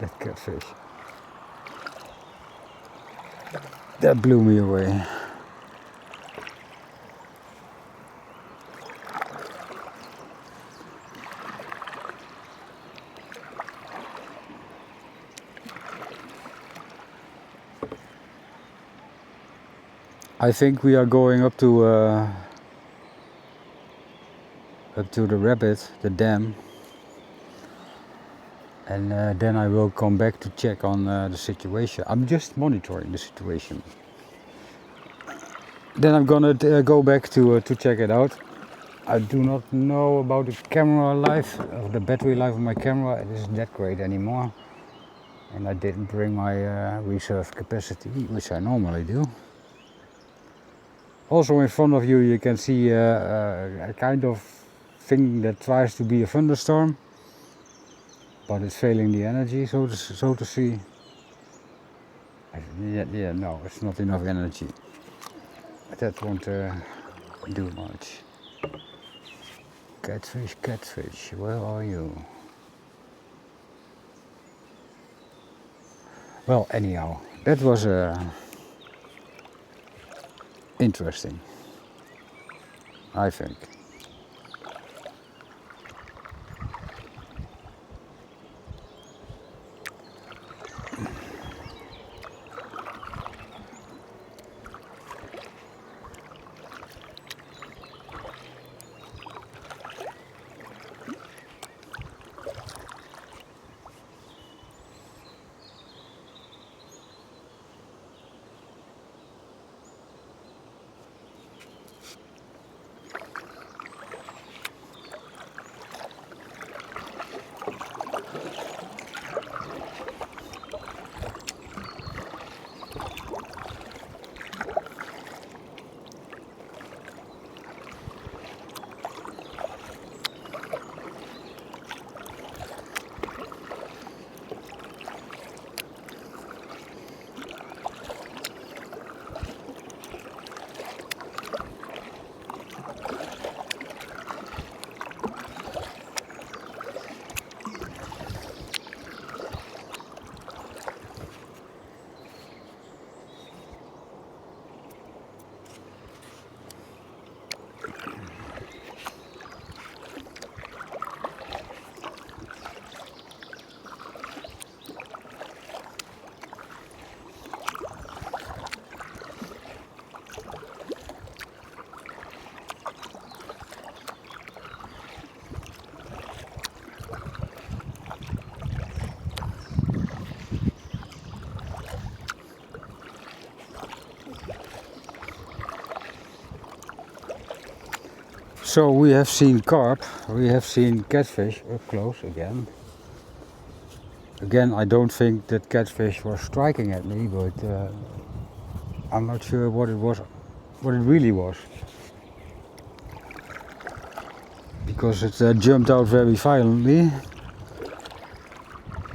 Speaker 1: That catfish. That blew me away. I think we are going up to the rapid, the dam, and then I will come back to check on the situation. I'm just monitoring the situation. Then I'm gonna go back to check it out. I do not know about the camera life, the battery life of my camera. It isn't that great anymore, and I didn't bring my reserve capacity, which I normally do. Also in front of you, you can see a kind of thing that tries to be a thunderstorm, but it's failing the energy, so to see. Yeah, no, it's not enough energy. That won't do much. Catfish, catfish, where are you? Well, anyhow, that was interesting, I think. So we have seen carp, we have seen catfish up close again. Again, I don't think that catfish was striking at me, but I'm not sure what it was, what it really was. Because it jumped out very violently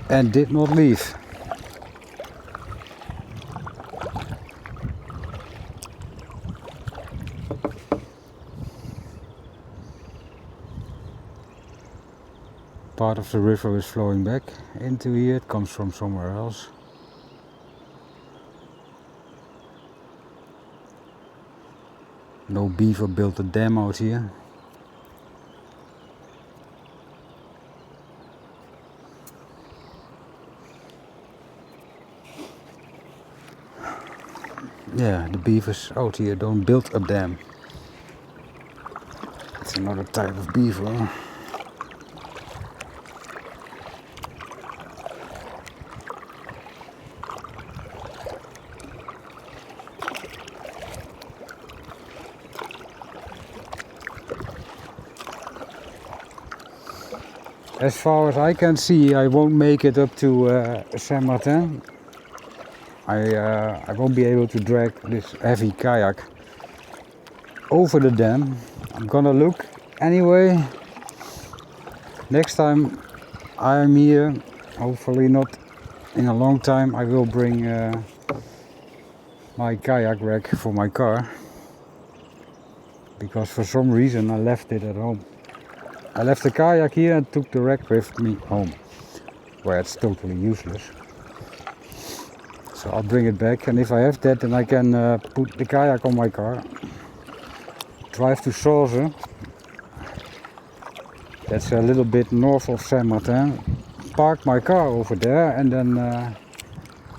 Speaker 1: and did not leave. Part of the river is flowing back into here, it comes from somewhere else. No beaver built a dam out here. Yeah, the beavers out here don't build a dam. It's another type of beaver. As far as I can see, I won't make it up to Saint-Martin. I won't be able to drag this heavy kayak over the dam. I'm gonna look anyway. Next time I'm here, hopefully not in a long time, I will bring my kayak rack for my car. Because for some reason I left it at home. I left the kayak here and took the rack with me home, where it's totally useless. So I'll bring it back, and if I have that, then I can put the kayak on my car, drive to Sauze, that's a little bit north of Saint-Martin, park my car over there, and then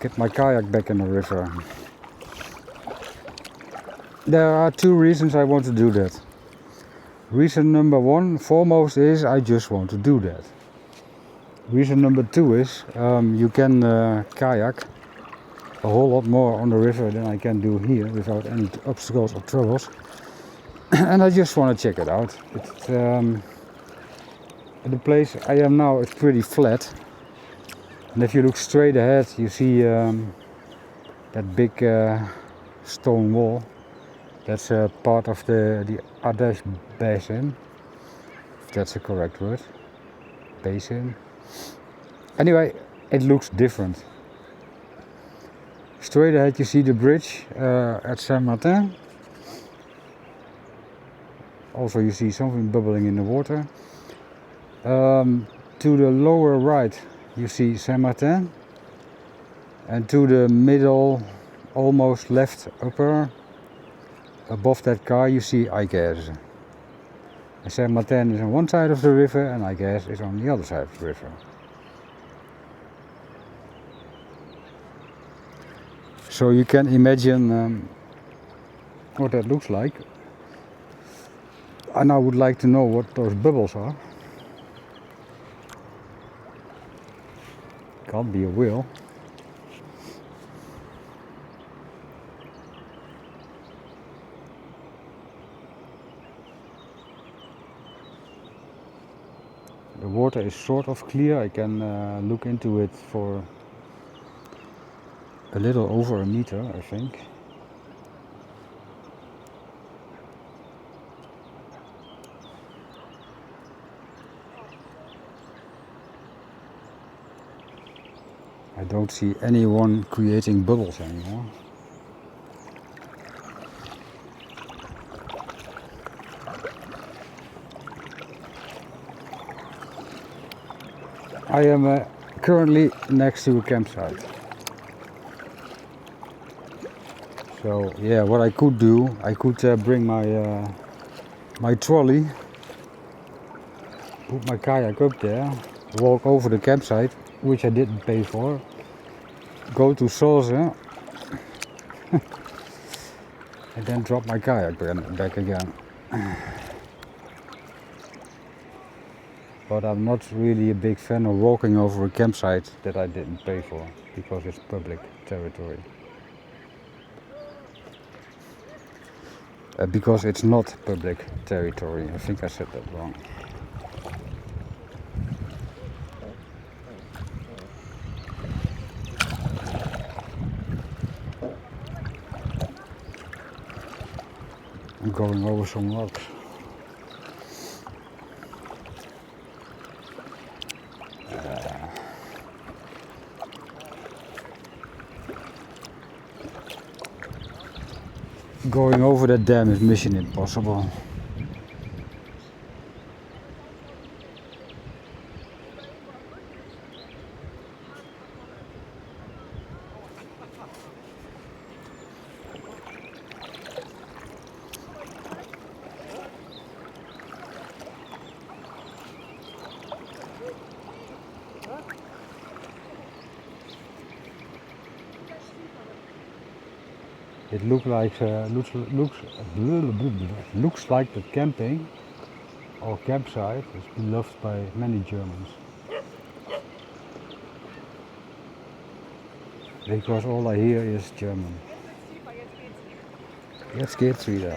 Speaker 1: get my kayak back in the river. There are two reasons I want to do that. Reason number one, foremost, is I just want to do that. Reason number two is you can kayak a whole lot more on the river than I can do here without any obstacles or troubles. And I just want to check it out. The place I am now is pretty flat. And if you look straight ahead, you see that big stone wall. That's part of the Ardèche Basin, if that's the correct word. Basin. Anyway, it looks different. Straight ahead you see the bridge at Saint-Martin. Also you see something bubbling in the water. To the lower right you see Saint-Martin. And to the middle, almost left upper, above that car you see Aigues. Saint-Martin is on one side of the river and Aigues is on the other side of the river. So you can imagine what that looks like. And I would like to know what those bubbles are. Can't be a whale. The water is sort of clear. I can look into it for a little over a meter, I think. I don't see anyone creating bubbles anymore. I am currently next to a campsite. So yeah, what I could do, I could bring my my trolley, put my kayak up there, walk over the campsite, which I didn't pay for, go to Sauze, and then drop my kayak back again. But I'm not really a big fan of walking over a campsite that I didn't pay for, because it's public territory. Because it's not public territory. I think I said that wrong. I'm going over some rocks. Going over that dam is mission impossible. It looks like the camping or campsite is beloved by many Germans. Because all I hear is German. Jetzt geht's wieder.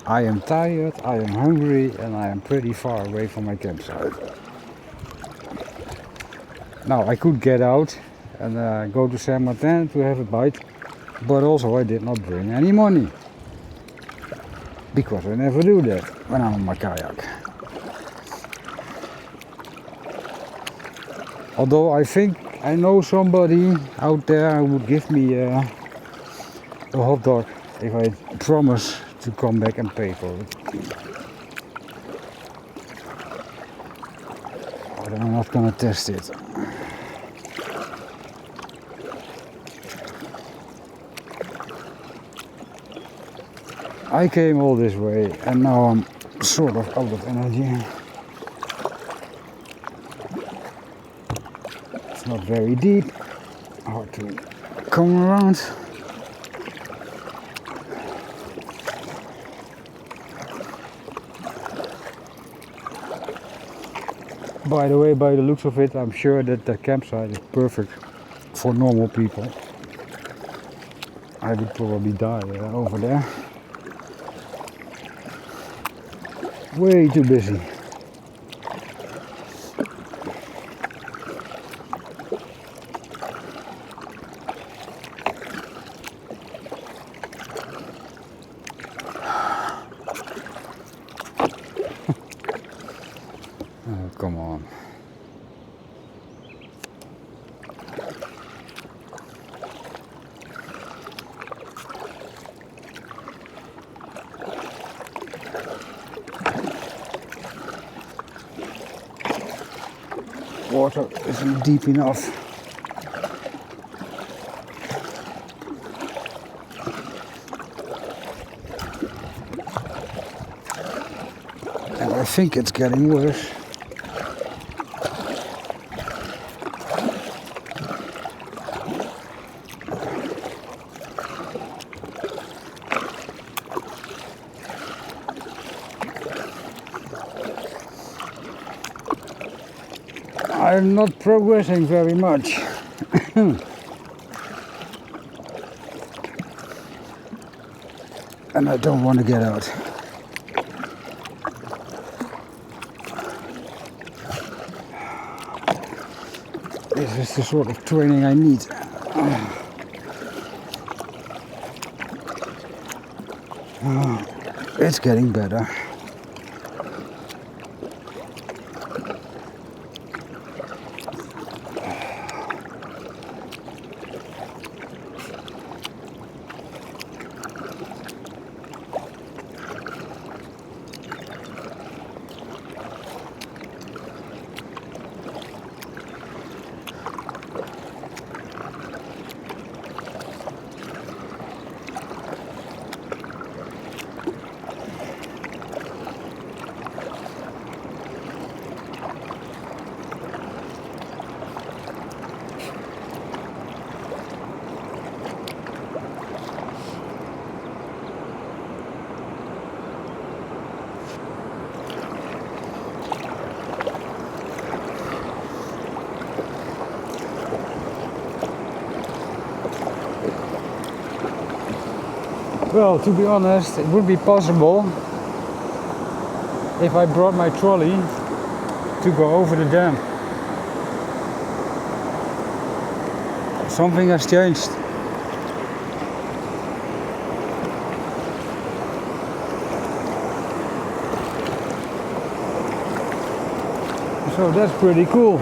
Speaker 1: I am tired, I am hungry, and I am pretty far away from my campsite. Now I could get out and go to Saint Martin to have a bite, but also I did not bring any money. Because I never do that when I'm on my kayak. Although I think I know somebody out there who would give me a hot dog if I promise to come back and pay for it. But I'm not gonna test it. I came all this way and now I'm sort of out of energy. It's not very deep, hard to come around. By the way, by the looks of it, I'm sure that the campsite is perfect for normal people. I would probably die over there. Way too busy. Oh, come on. Water isn't deep enough. And I think it's getting worse. I'm not progressing very much. And I don't want to get out. This is the sort of training I need. It's getting better. Well, to be honest, it would be possible if I brought my trolley to go over the dam. Something has changed. So that's pretty cool.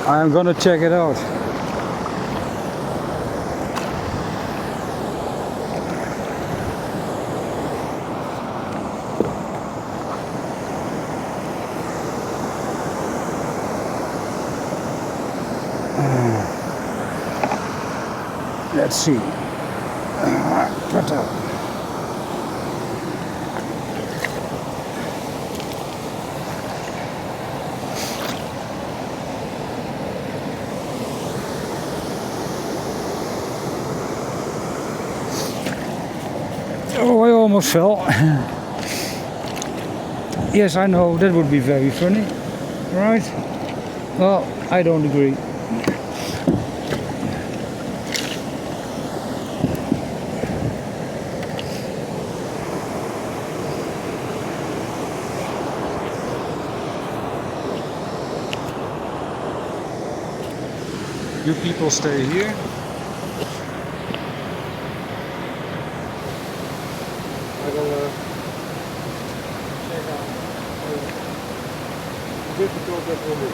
Speaker 1: I'm gonna check it out. Let's see. Oh, I almost fell. Yes, I know, that would be very funny, right? Well, I don't agree. You people stay here. I will check out how difficult that will be.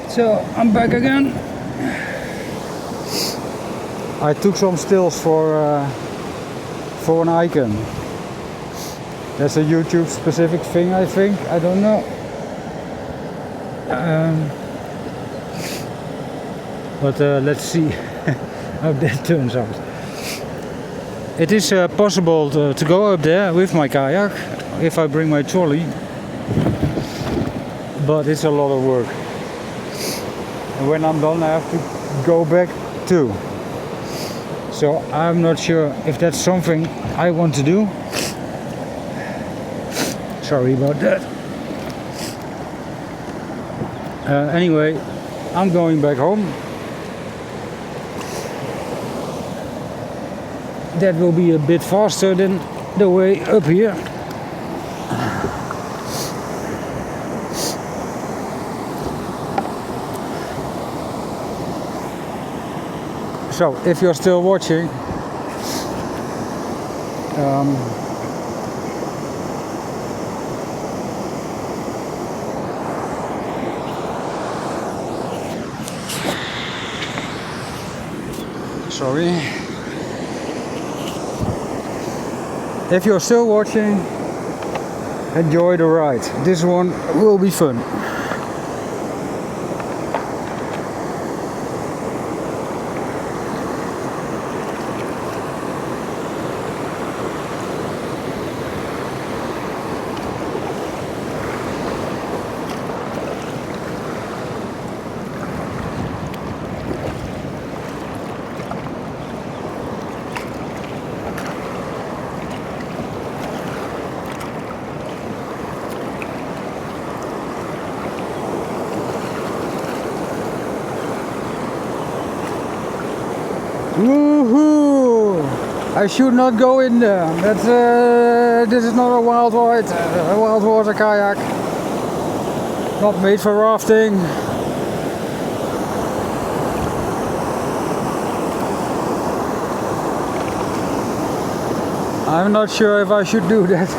Speaker 1: So I'm back again. I took some stills for an icon. That's a YouTube specific thing, I think. I don't know. But let's see how that turns out. It is possible to go up there with my kayak if I bring my trolley, but it's a lot of work. And when I'm done, I have to go back too. So I'm not sure if that's something I want to do. Sorry about that. Anyway, I'm going back home. That will be a bit faster than the way up here. So, if you're still watching, sorry. If you're still watching, enjoy the ride. This one will be fun. Woohoo! I should not go in there. This is not a wild ride, a wild water kayak. Not made for rafting. I'm not sure if I should do that.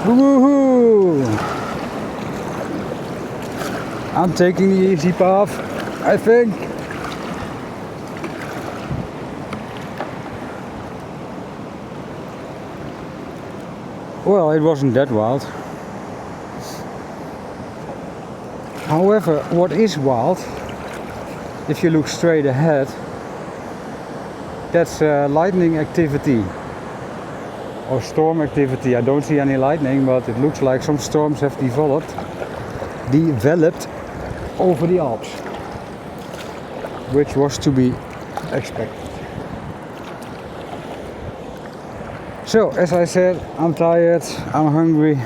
Speaker 1: Woohoo! I'm taking the easy path, I think. Well, it wasn't that wild. However, what is wild, if you look straight ahead, that's lightning activity. Or storm activity. I don't see any lightning, but it looks like some storms have developed over the Alps, which was to be expected. So, as I said, I'm tired, I'm hungry.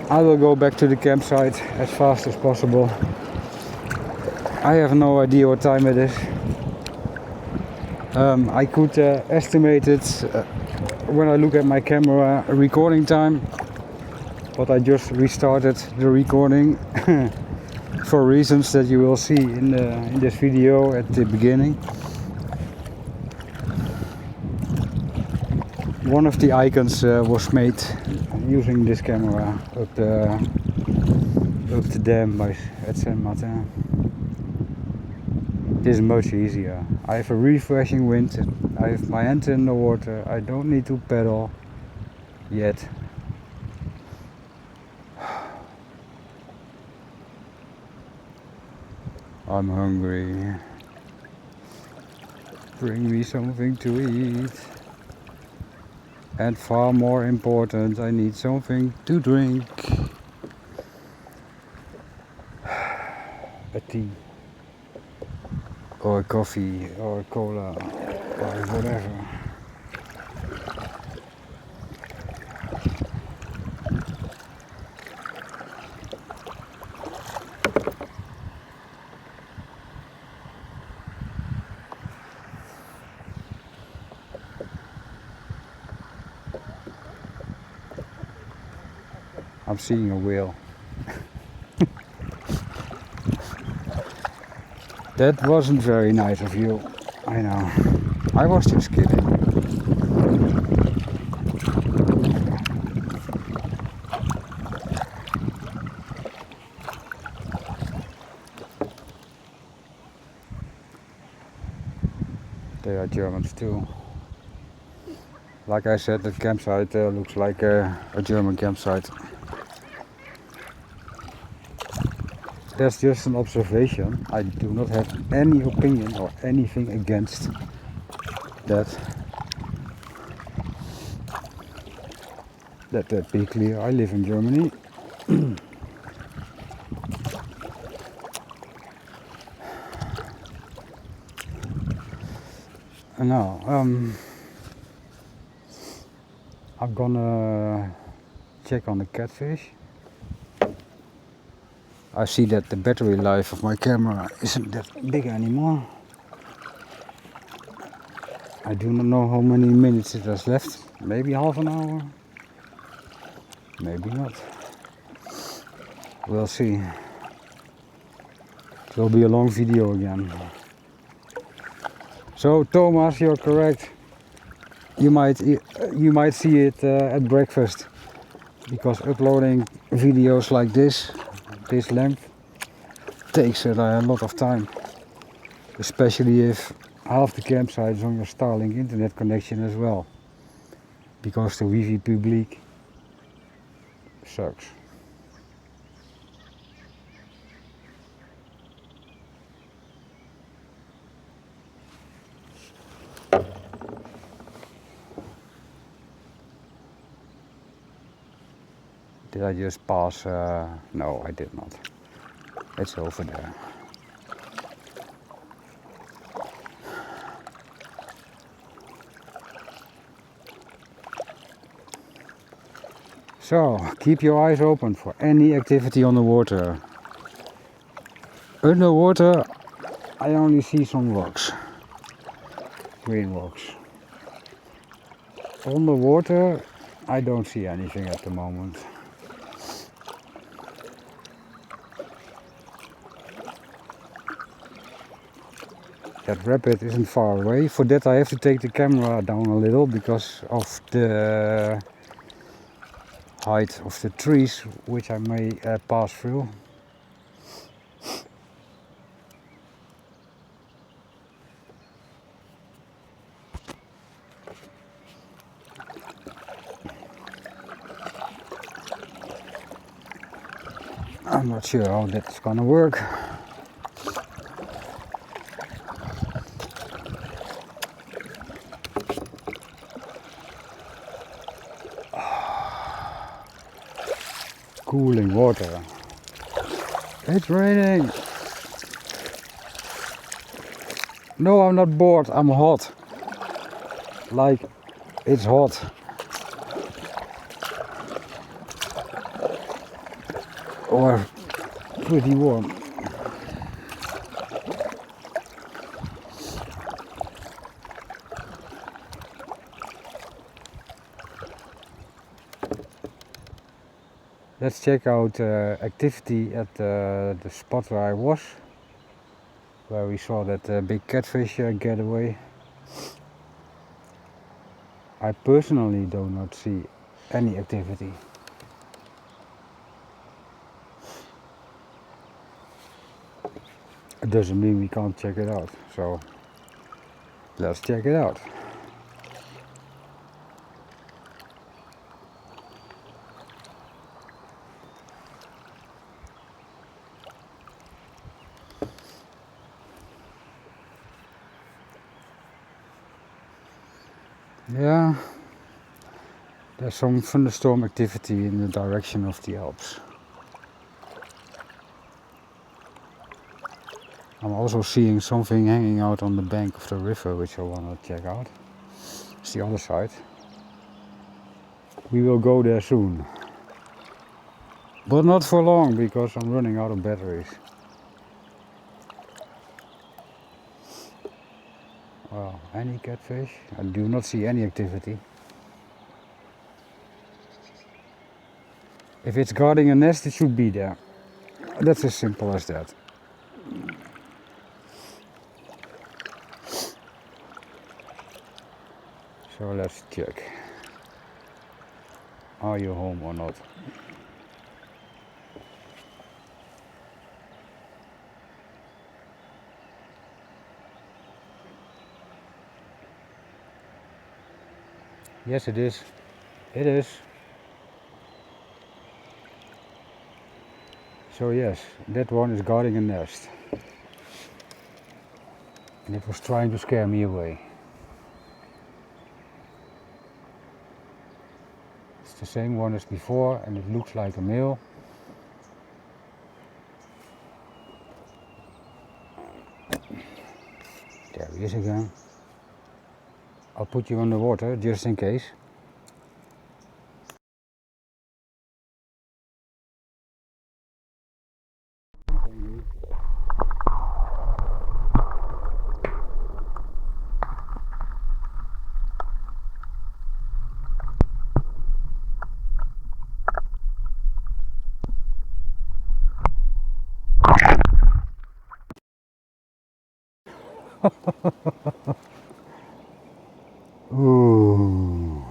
Speaker 1: I will go back to the campsite as fast as possible. I have no idea what time it is. I could estimate it when I look at my camera recording time, but I just restarted the recording for reasons that you will see in this video at the beginning. One of the icons was made using this camera up the dam at Saint Martin. This is much easier. I have a refreshing wind, I have my hand in the water, I don't need to pedal yet. I'm hungry. Bring me something to eat. And far more important, I need something to drink. A tea. Or a coffee, or a cola, or whatever. I'm seeing a whale. That wasn't very nice of you, I know. I was just kidding. Germans too. Like I said, the campsite looks like a German campsite. That's just an observation. I do not have any opinion or anything against that. Let that be clear. I live in Germany. Now, I'm gonna check on the catfish. I see that the battery life of my camera isn't that big anymore. I do not know how many minutes it has left. Maybe half an hour. Maybe not. We'll see. It will be a long video again. So Thomas, you're correct. You might see it at breakfast, because uploading videos like this length, takes a lot of time. Especially if half the campsite is on your Starlink internet connection as well. Because the Wi-Fi public sucks. Did I just pass? No, I did not. It's over there. So, keep your eyes open for any activity on the water. Underwater, I only see some rocks. Green rocks. On the water, I don't see anything at the moment. That rapid isn't far away. For that I have to take the camera down a little because of the height of the trees which I may pass through. I'm not sure how that's gonna work. Cooling water. It's raining. No, I'm not bored, I'm hot. Like, it's hot. Or pretty warm. Let's check out activity at the spot where I was, where we saw that big catfish get away. I personally do not see any activity. It doesn't mean we can't check it out, so let's check it out. Yeah, there's some thunderstorm activity in the direction of the Alps. I'm also seeing something hanging out on the bank of the river, which I want to check out. It's the other side. We will go there soon. But not for long, because I'm running out of batteries. Well, any catfish? I do not see any activity. If it's guarding a nest, it should be there. That's as simple as that. So let's check. Are you home or not? Yes, it is. It is. So yes, that one is guarding a nest. And it was trying to scare me away. It's the same one as before and it looks like a male. There he is again. I'll put you on the water just in case. Ooh.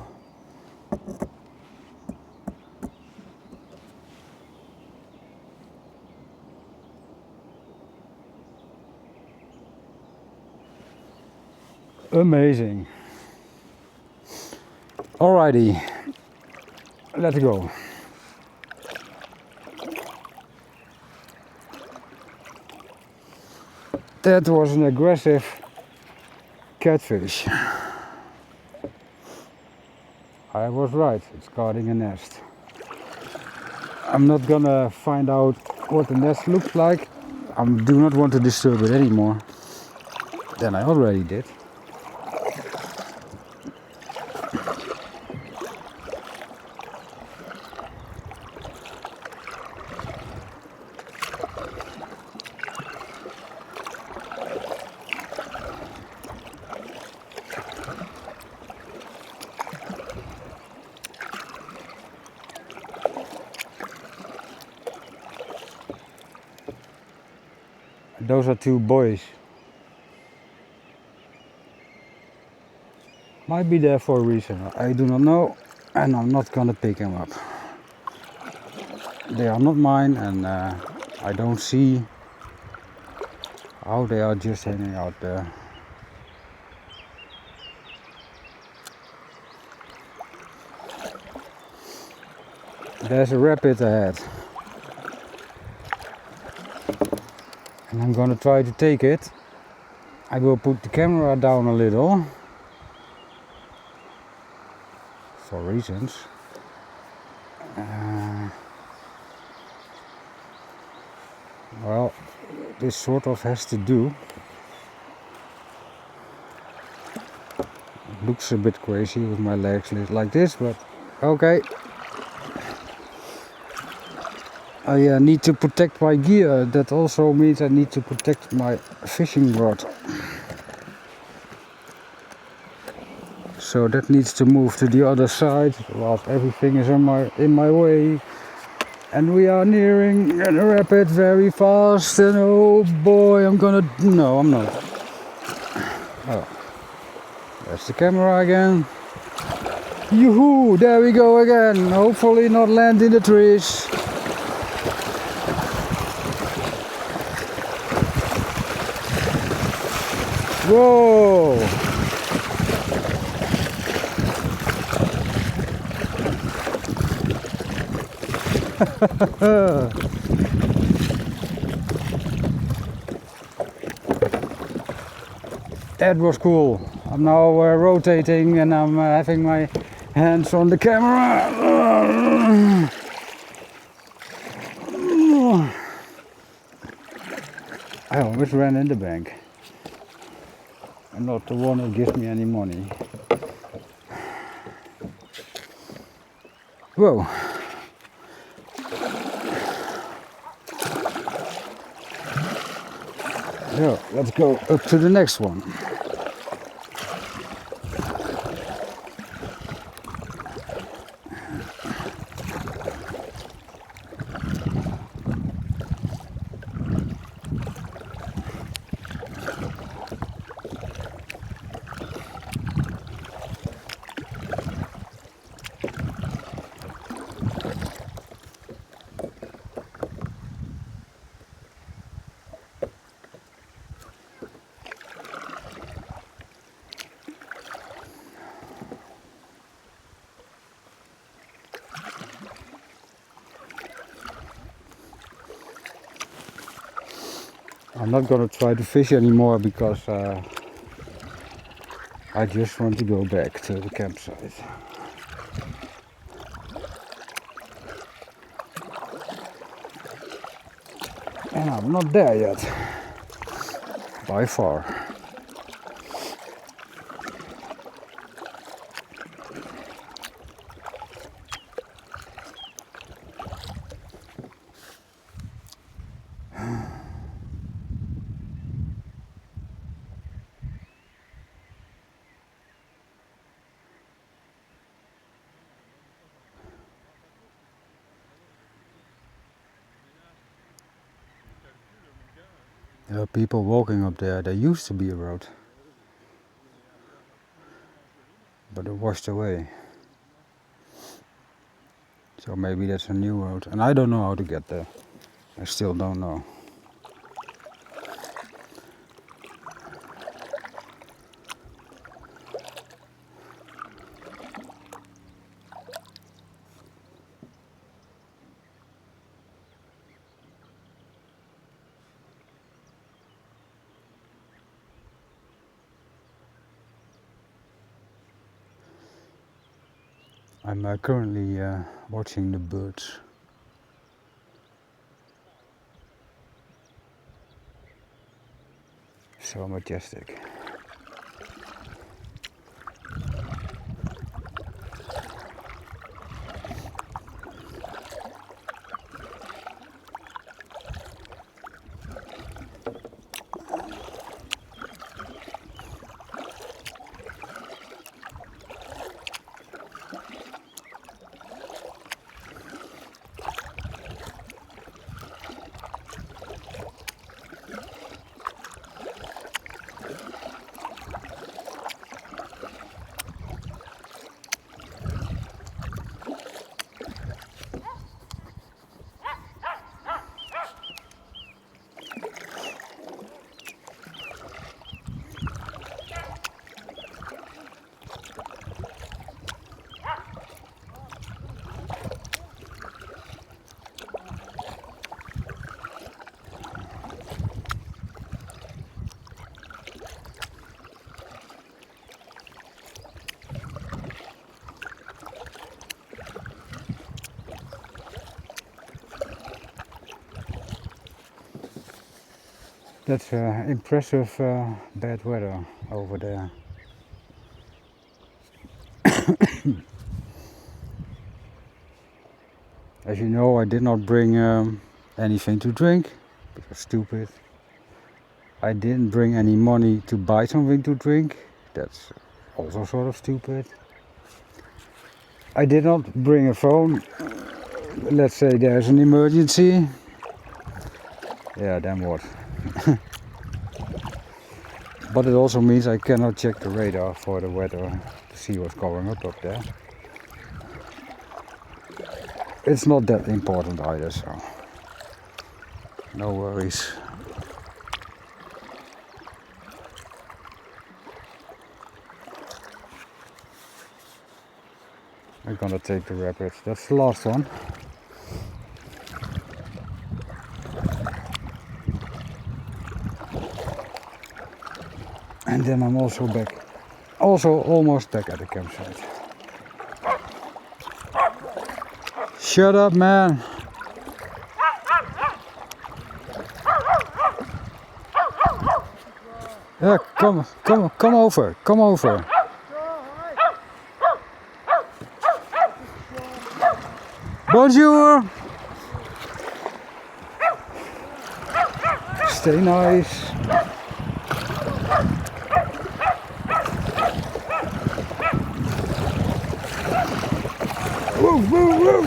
Speaker 1: Amazing. Alrighty, let's go. That was an aggressive catfish. I was right, it's guarding a nest. I'm not gonna find out what the nest looks like. I do not want to disturb it anymore than I already did. Those are two boys. Might be there for a reason, I do not know, and I'm not gonna pick them up. They are not mine, and I don't see how they are just hanging out there. There's a rapid ahead. And I'm gonna try to take it. I will put the camera down a little. For reasons. Well, this sort of has to do. It looks a bit crazy with my legs like this, but okay. I need to protect my gear. That also means I need to protect my fishing rod. So that needs to move to the other side, whilst everything is in my way. And we are nearing a rapid very fast, and oh boy, no, I'm not. Oh, there's the camera again. Yoo-hoo, there we go again. Hopefully not land in the trees. Whoa! That was cool. I'm now rotating and I'm having my hands on the camera. I almost ran in the bank. I'm not the one who gives me any money. Whoa. So let's go up to the next one. I'm not gonna try to fish anymore because I just want to go back to the campsite. And I'm not there yet, by far. There are people walking up there. There used to be a road, but it washed away. So maybe that's a new road. And I don't know how to get there. I still don't know. I'm currently watching the birds. So majestic. That's impressive bad weather over there. As you know, I did not bring anything to drink, because stupid. I didn't bring any money to buy something to drink. That's also sort of stupid. I did not bring a phone. Let's say there's an emergency. Yeah, then what? But it also means I cannot check the radar for the weather to see what's going up there. It's not that important either, so no worries. I'm gonna take the rapids. That's the last one. And then I'm also back. Also almost back at the campsite. Shut up, man. Yeah, come over. Bonjour. Stay nice. Woo, woo, woo.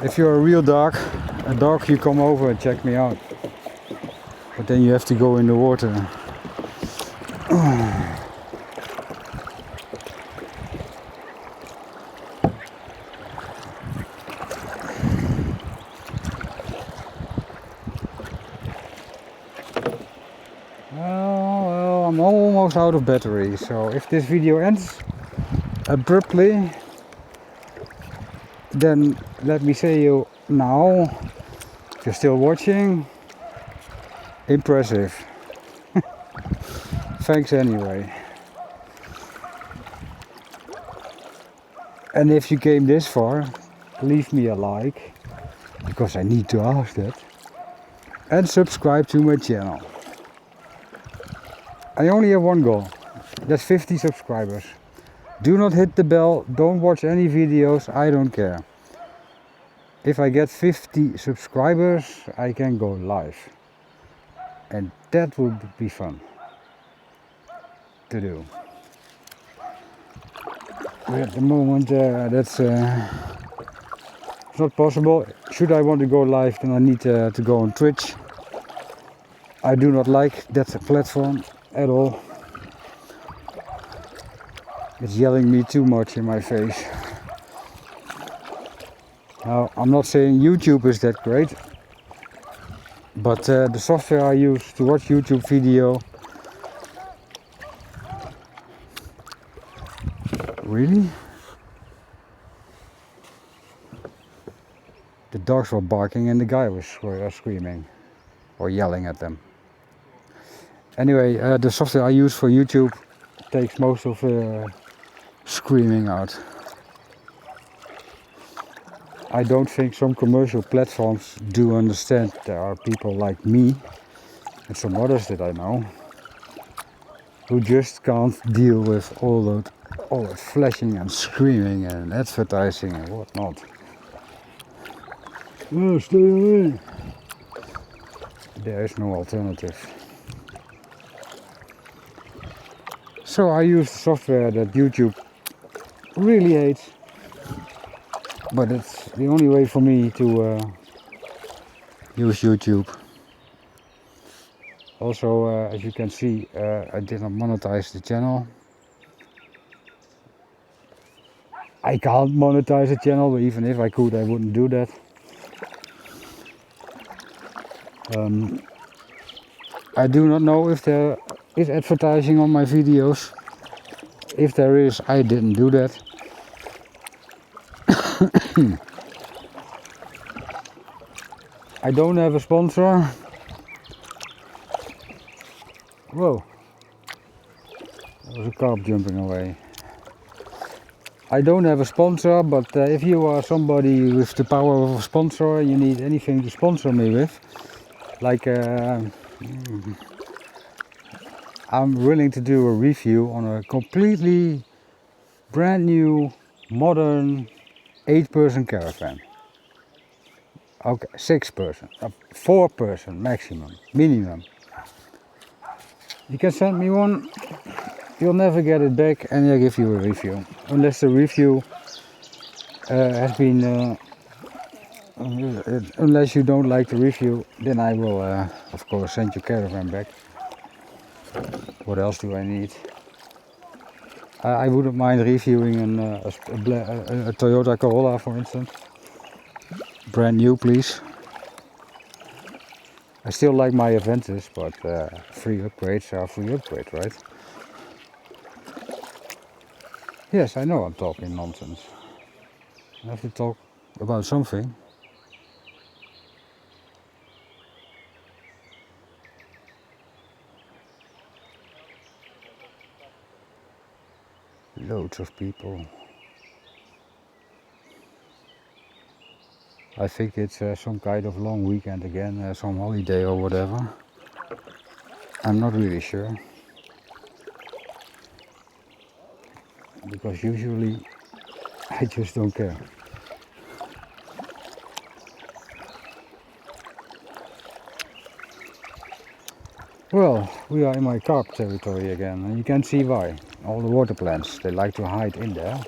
Speaker 1: If you're a real dog, you come over and check me out. But then you have to go in the water. Well, I'm almost out of battery, so if this video ends abruptly, then let me say you now, if you're still watching, impressive. Thanks anyway. And if you came this far, leave me a like, because I need to ask that. And subscribe to my channel. I only have one goal. That's 50 subscribers. Do not hit the bell, don't watch any videos, I don't care. If I get 50 subscribers, I can go live. And that would be fun to do. But at the moment, that's not possible. Should I want to go live, then I need to go on Twitch. I do not like that platform at all. It's yelling me too much in my face. Now, I'm not saying YouTube is that great, but the software I use to watch YouTube video. Really? The dogs were barking and the guy was screaming or yelling at them. Anyway, the software I use for YouTube takes most of the screaming out. I don't think some commercial platforms do understand there are people like me and some others that I know who just can't deal with all that flashing and screaming and advertising and whatnot. Oh, stay away. There is no alternative. So I use the software that YouTube really hates, but it's the only way for me to use YouTube. Also, as you can see, I did not monetize the channel. I can't monetize the channel, but even if I could, I wouldn't do that. I do not know if there is advertising on my videos. If there is, I didn't do that. I don't have a sponsor. Whoa, there was a carp jumping away. I don't have a sponsor, but if you are somebody with the power of a sponsor, you need anything to sponsor me with, like I'm willing to do a review on a completely brand new, modern 8-person caravan. Okay, 6-person, 4-person maximum, minimum. You can send me one, you'll never get it back, and I give you a review. Unless the review has been, unless you don't like the review, then I will, of course, send your caravan back. What else do I need? I wouldn't mind reviewing a Toyota Corolla, for instance. Brand new, please. I still like my Aventus, but free upgrades are free upgrades, right? Yes, I know I'm talking nonsense. I have to talk about something. Loads of people. I think it's some kind of long weekend again, some holiday or whatever. I'm not really sure. Because usually I just don't care. Well, we are in my carp territory again, and you can see why. All the water plants, they like to hide in there.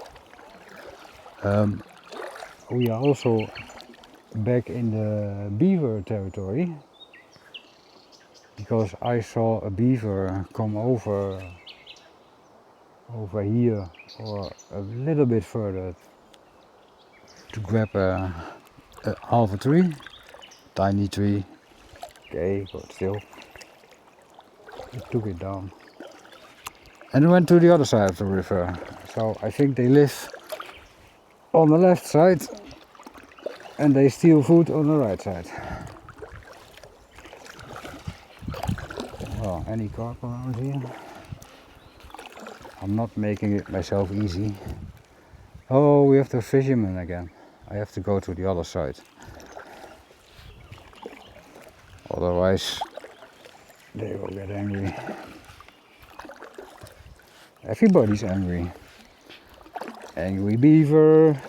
Speaker 1: We are also back in the beaver territory, because I saw a beaver come over here or a little bit further to grab a half a tree, tiny tree, okay, but still, it took it down and went to the other side of the river. So I think they live on the left side. and they steal food on the right side. Well, any carp around here? I'm not making it myself easy. Oh, we have the fishermen again. I have to go to the other side. Otherwise, they will get angry. Everybody's angry. Angry beaver.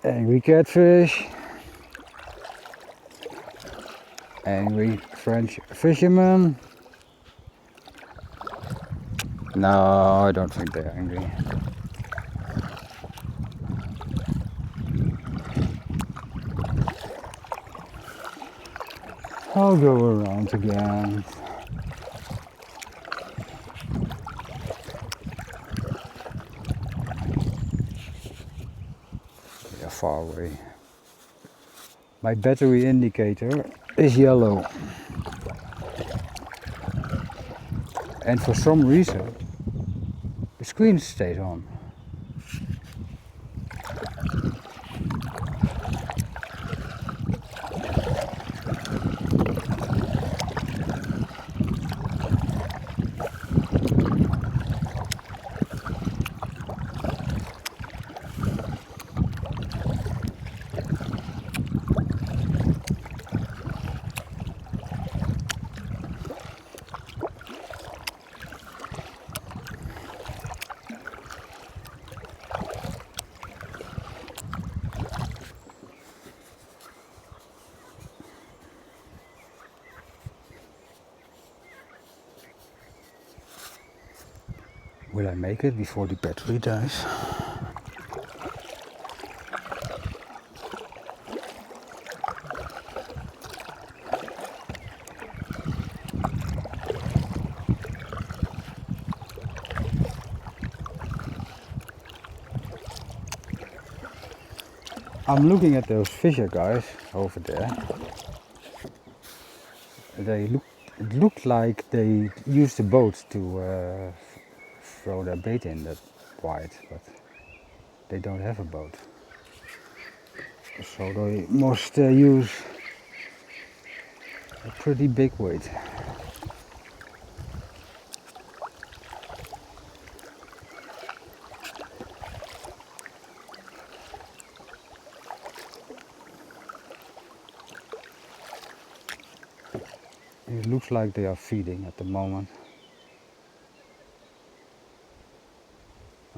Speaker 1: Angry catfish. Angry French fishermen. No, I don't think they're angry. I'll go around again. They're far away. My battery indicator is yellow. And for some reason, the screen stays on. Will I make it before the battery dies? I'm looking at those fisher guys over there. It looked like they used the boat to throw their bait in that wide, but they don't have a boat. So they must use a pretty big weight. It looks like they are feeding at the moment.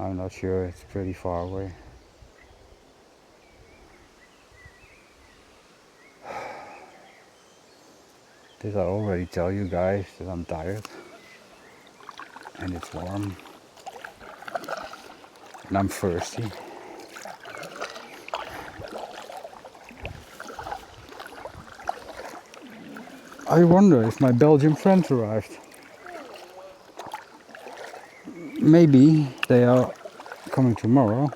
Speaker 1: I'm not sure, it's pretty far away. Did I already tell you guys that I'm tired? And it's warm. And I'm thirsty. I wonder if my Belgian friends arrived. Maybe they are coming tomorrow.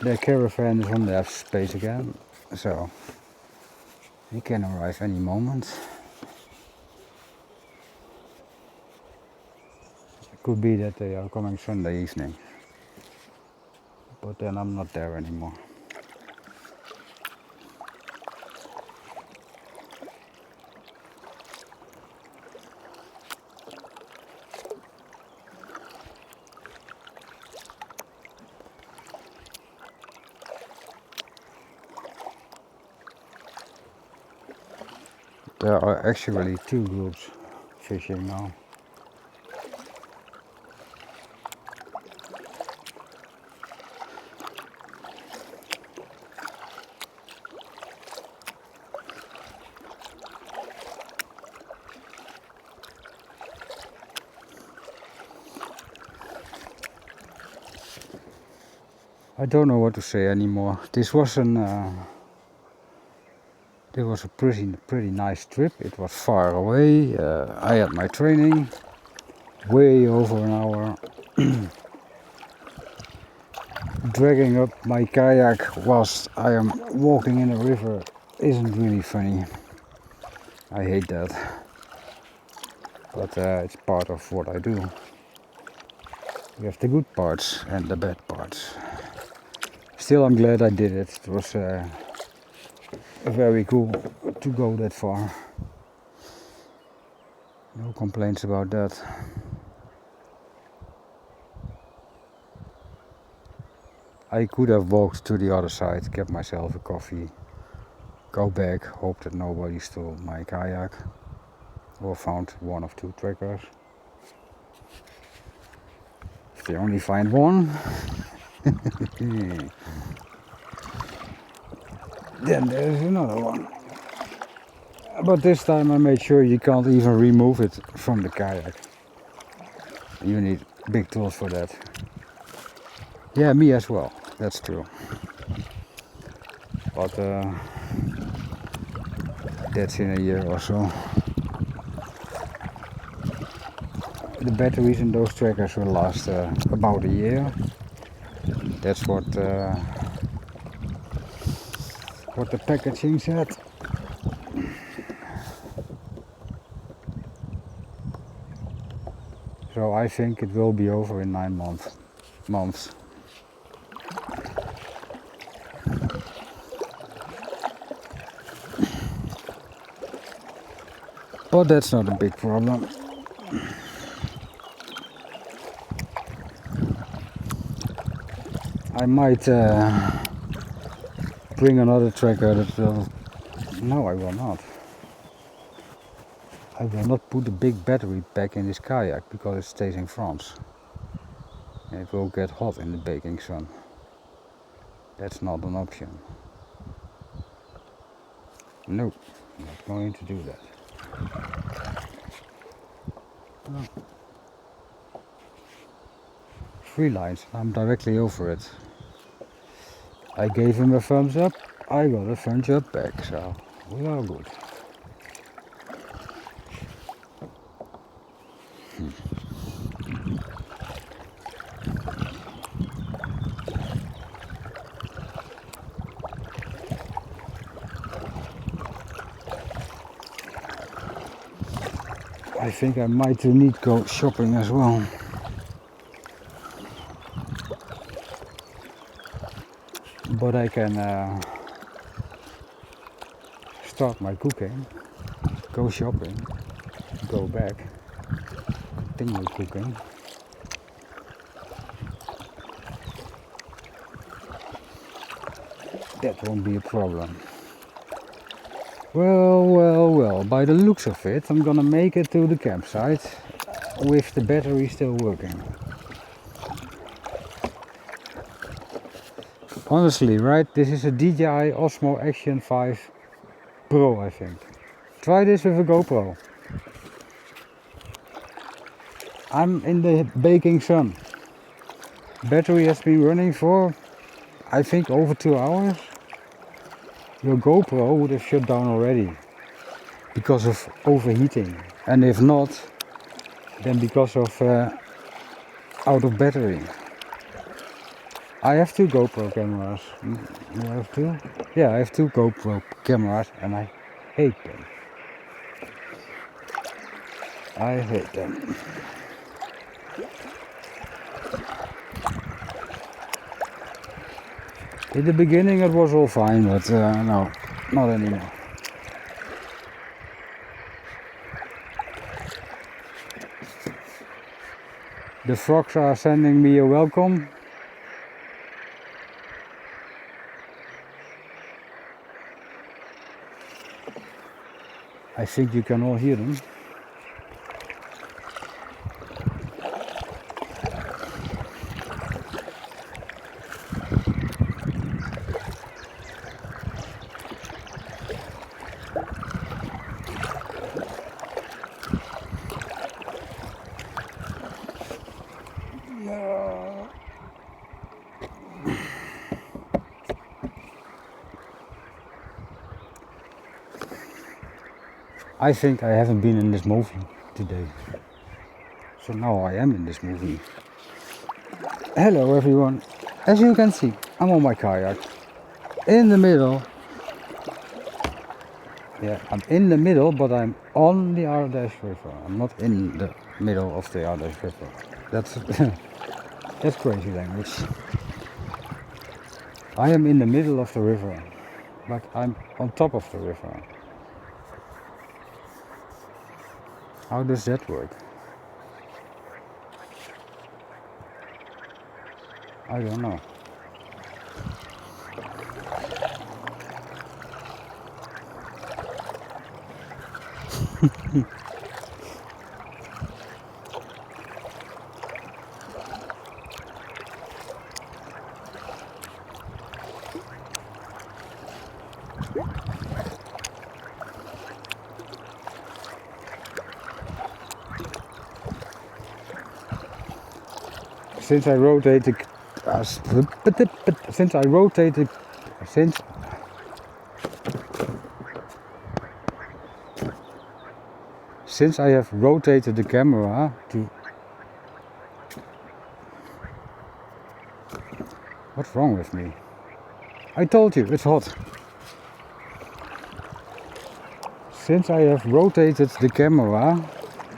Speaker 1: Their caravan is on their space again, so they can arrive any moment. It could be that they are coming Sunday evening, but then I'm not there anymore. There are actually two groups fishing now. I don't know what to say anymore. This was a pretty nice trip. It was far away. I had my training way over an hour. Dragging up my kayak whilst I am walking in a river isn't really funny. I hate that. But it's part of what I do. You have the good parts and the bad parts. Still, I'm glad I did it. It was very cool to go that far. No complaints about that. I could have walked to the other side, kept myself a coffee, go back, hope that nobody stole my kayak or found one of two trackers. If they only find one, then there's another one. But this time I made sure you can't even remove it from the kayak. You need big tools for that. Yeah, me as well, that's true. But that's in a year or so. The batteries in those trackers will last about a year. That's what the packaging said. So I think it will be over in 9 months. But that's not a big problem. I might bring another tracker that will... No, I will not. I will not put a big battery pack in this kayak because it stays in France. And it will get hot in the baking sun. That's not an option. Nope, I'm not going to do that. Oh. 3 lines, I'm directly over it. I gave him a thumbs up, I got a thumbs up back, so we are good. I think I might need to go shopping as well. But I can start my cooking, go shopping, go back, continue cooking. That won't be a problem. Well, by the looks of it, I'm gonna make it to the campsite with the battery still working. Honestly, right, this is a DJI Osmo Action 5 Pro, I think. Try this with a GoPro. I'm in the baking sun. Battery has been running for, I think, over 2 hours. Your GoPro would have shut down already because of overheating, and if not, then because of out of battery. I have 2 GoPro cameras. You have 2? Yeah, I have 2 GoPro cameras and I hate them. I hate them. In the beginning it was all fine, but no, not anymore. The frogs are sending me a welcome. I think you can all hear them. I think I haven't been in this movie today. So now I am in this movie. Hello everyone. As you can see, I'm on my kayak. In the middle. Yeah, I'm in the middle, but I'm on the Ardèche River. I'm not in the middle of the Ardèche River. That's That's crazy language. I am in the middle of the river, but I'm on top of the river. How does that work? I don't know. Since I rotated, since I rotated, since I have rotated the camera to. What's wrong with me? I told you, it's hot. Since I have rotated the camera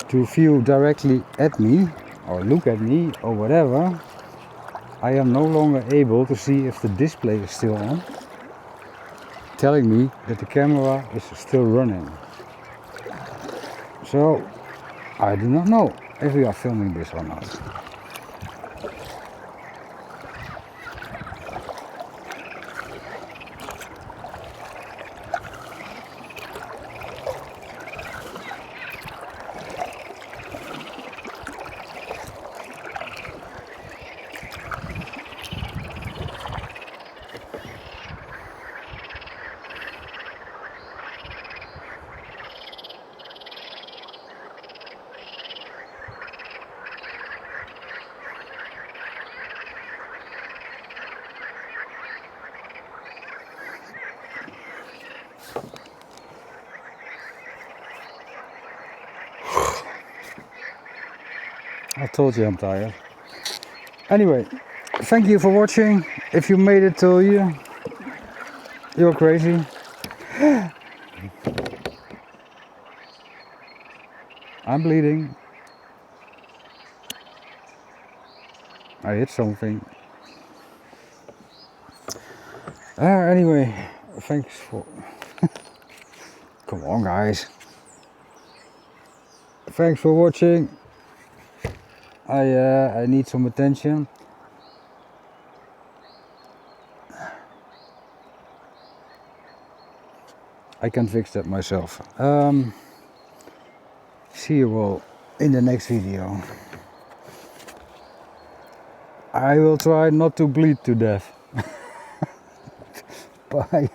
Speaker 1: to view directly at me, or look at me, or whatever, I am no longer able to see if the display is still on, telling me that the camera is still running. So, I do not know if we are filming this or not. I told you I'm tired. Anyway, thank you for watching. If you made it till here, you're crazy. I'm bleeding. I hit something. Anyway, thanks for. Come on, guys. Thanks for watching. I need some attention. I can fix that myself. See you all in the next video. I will try not to bleed to death. Bye.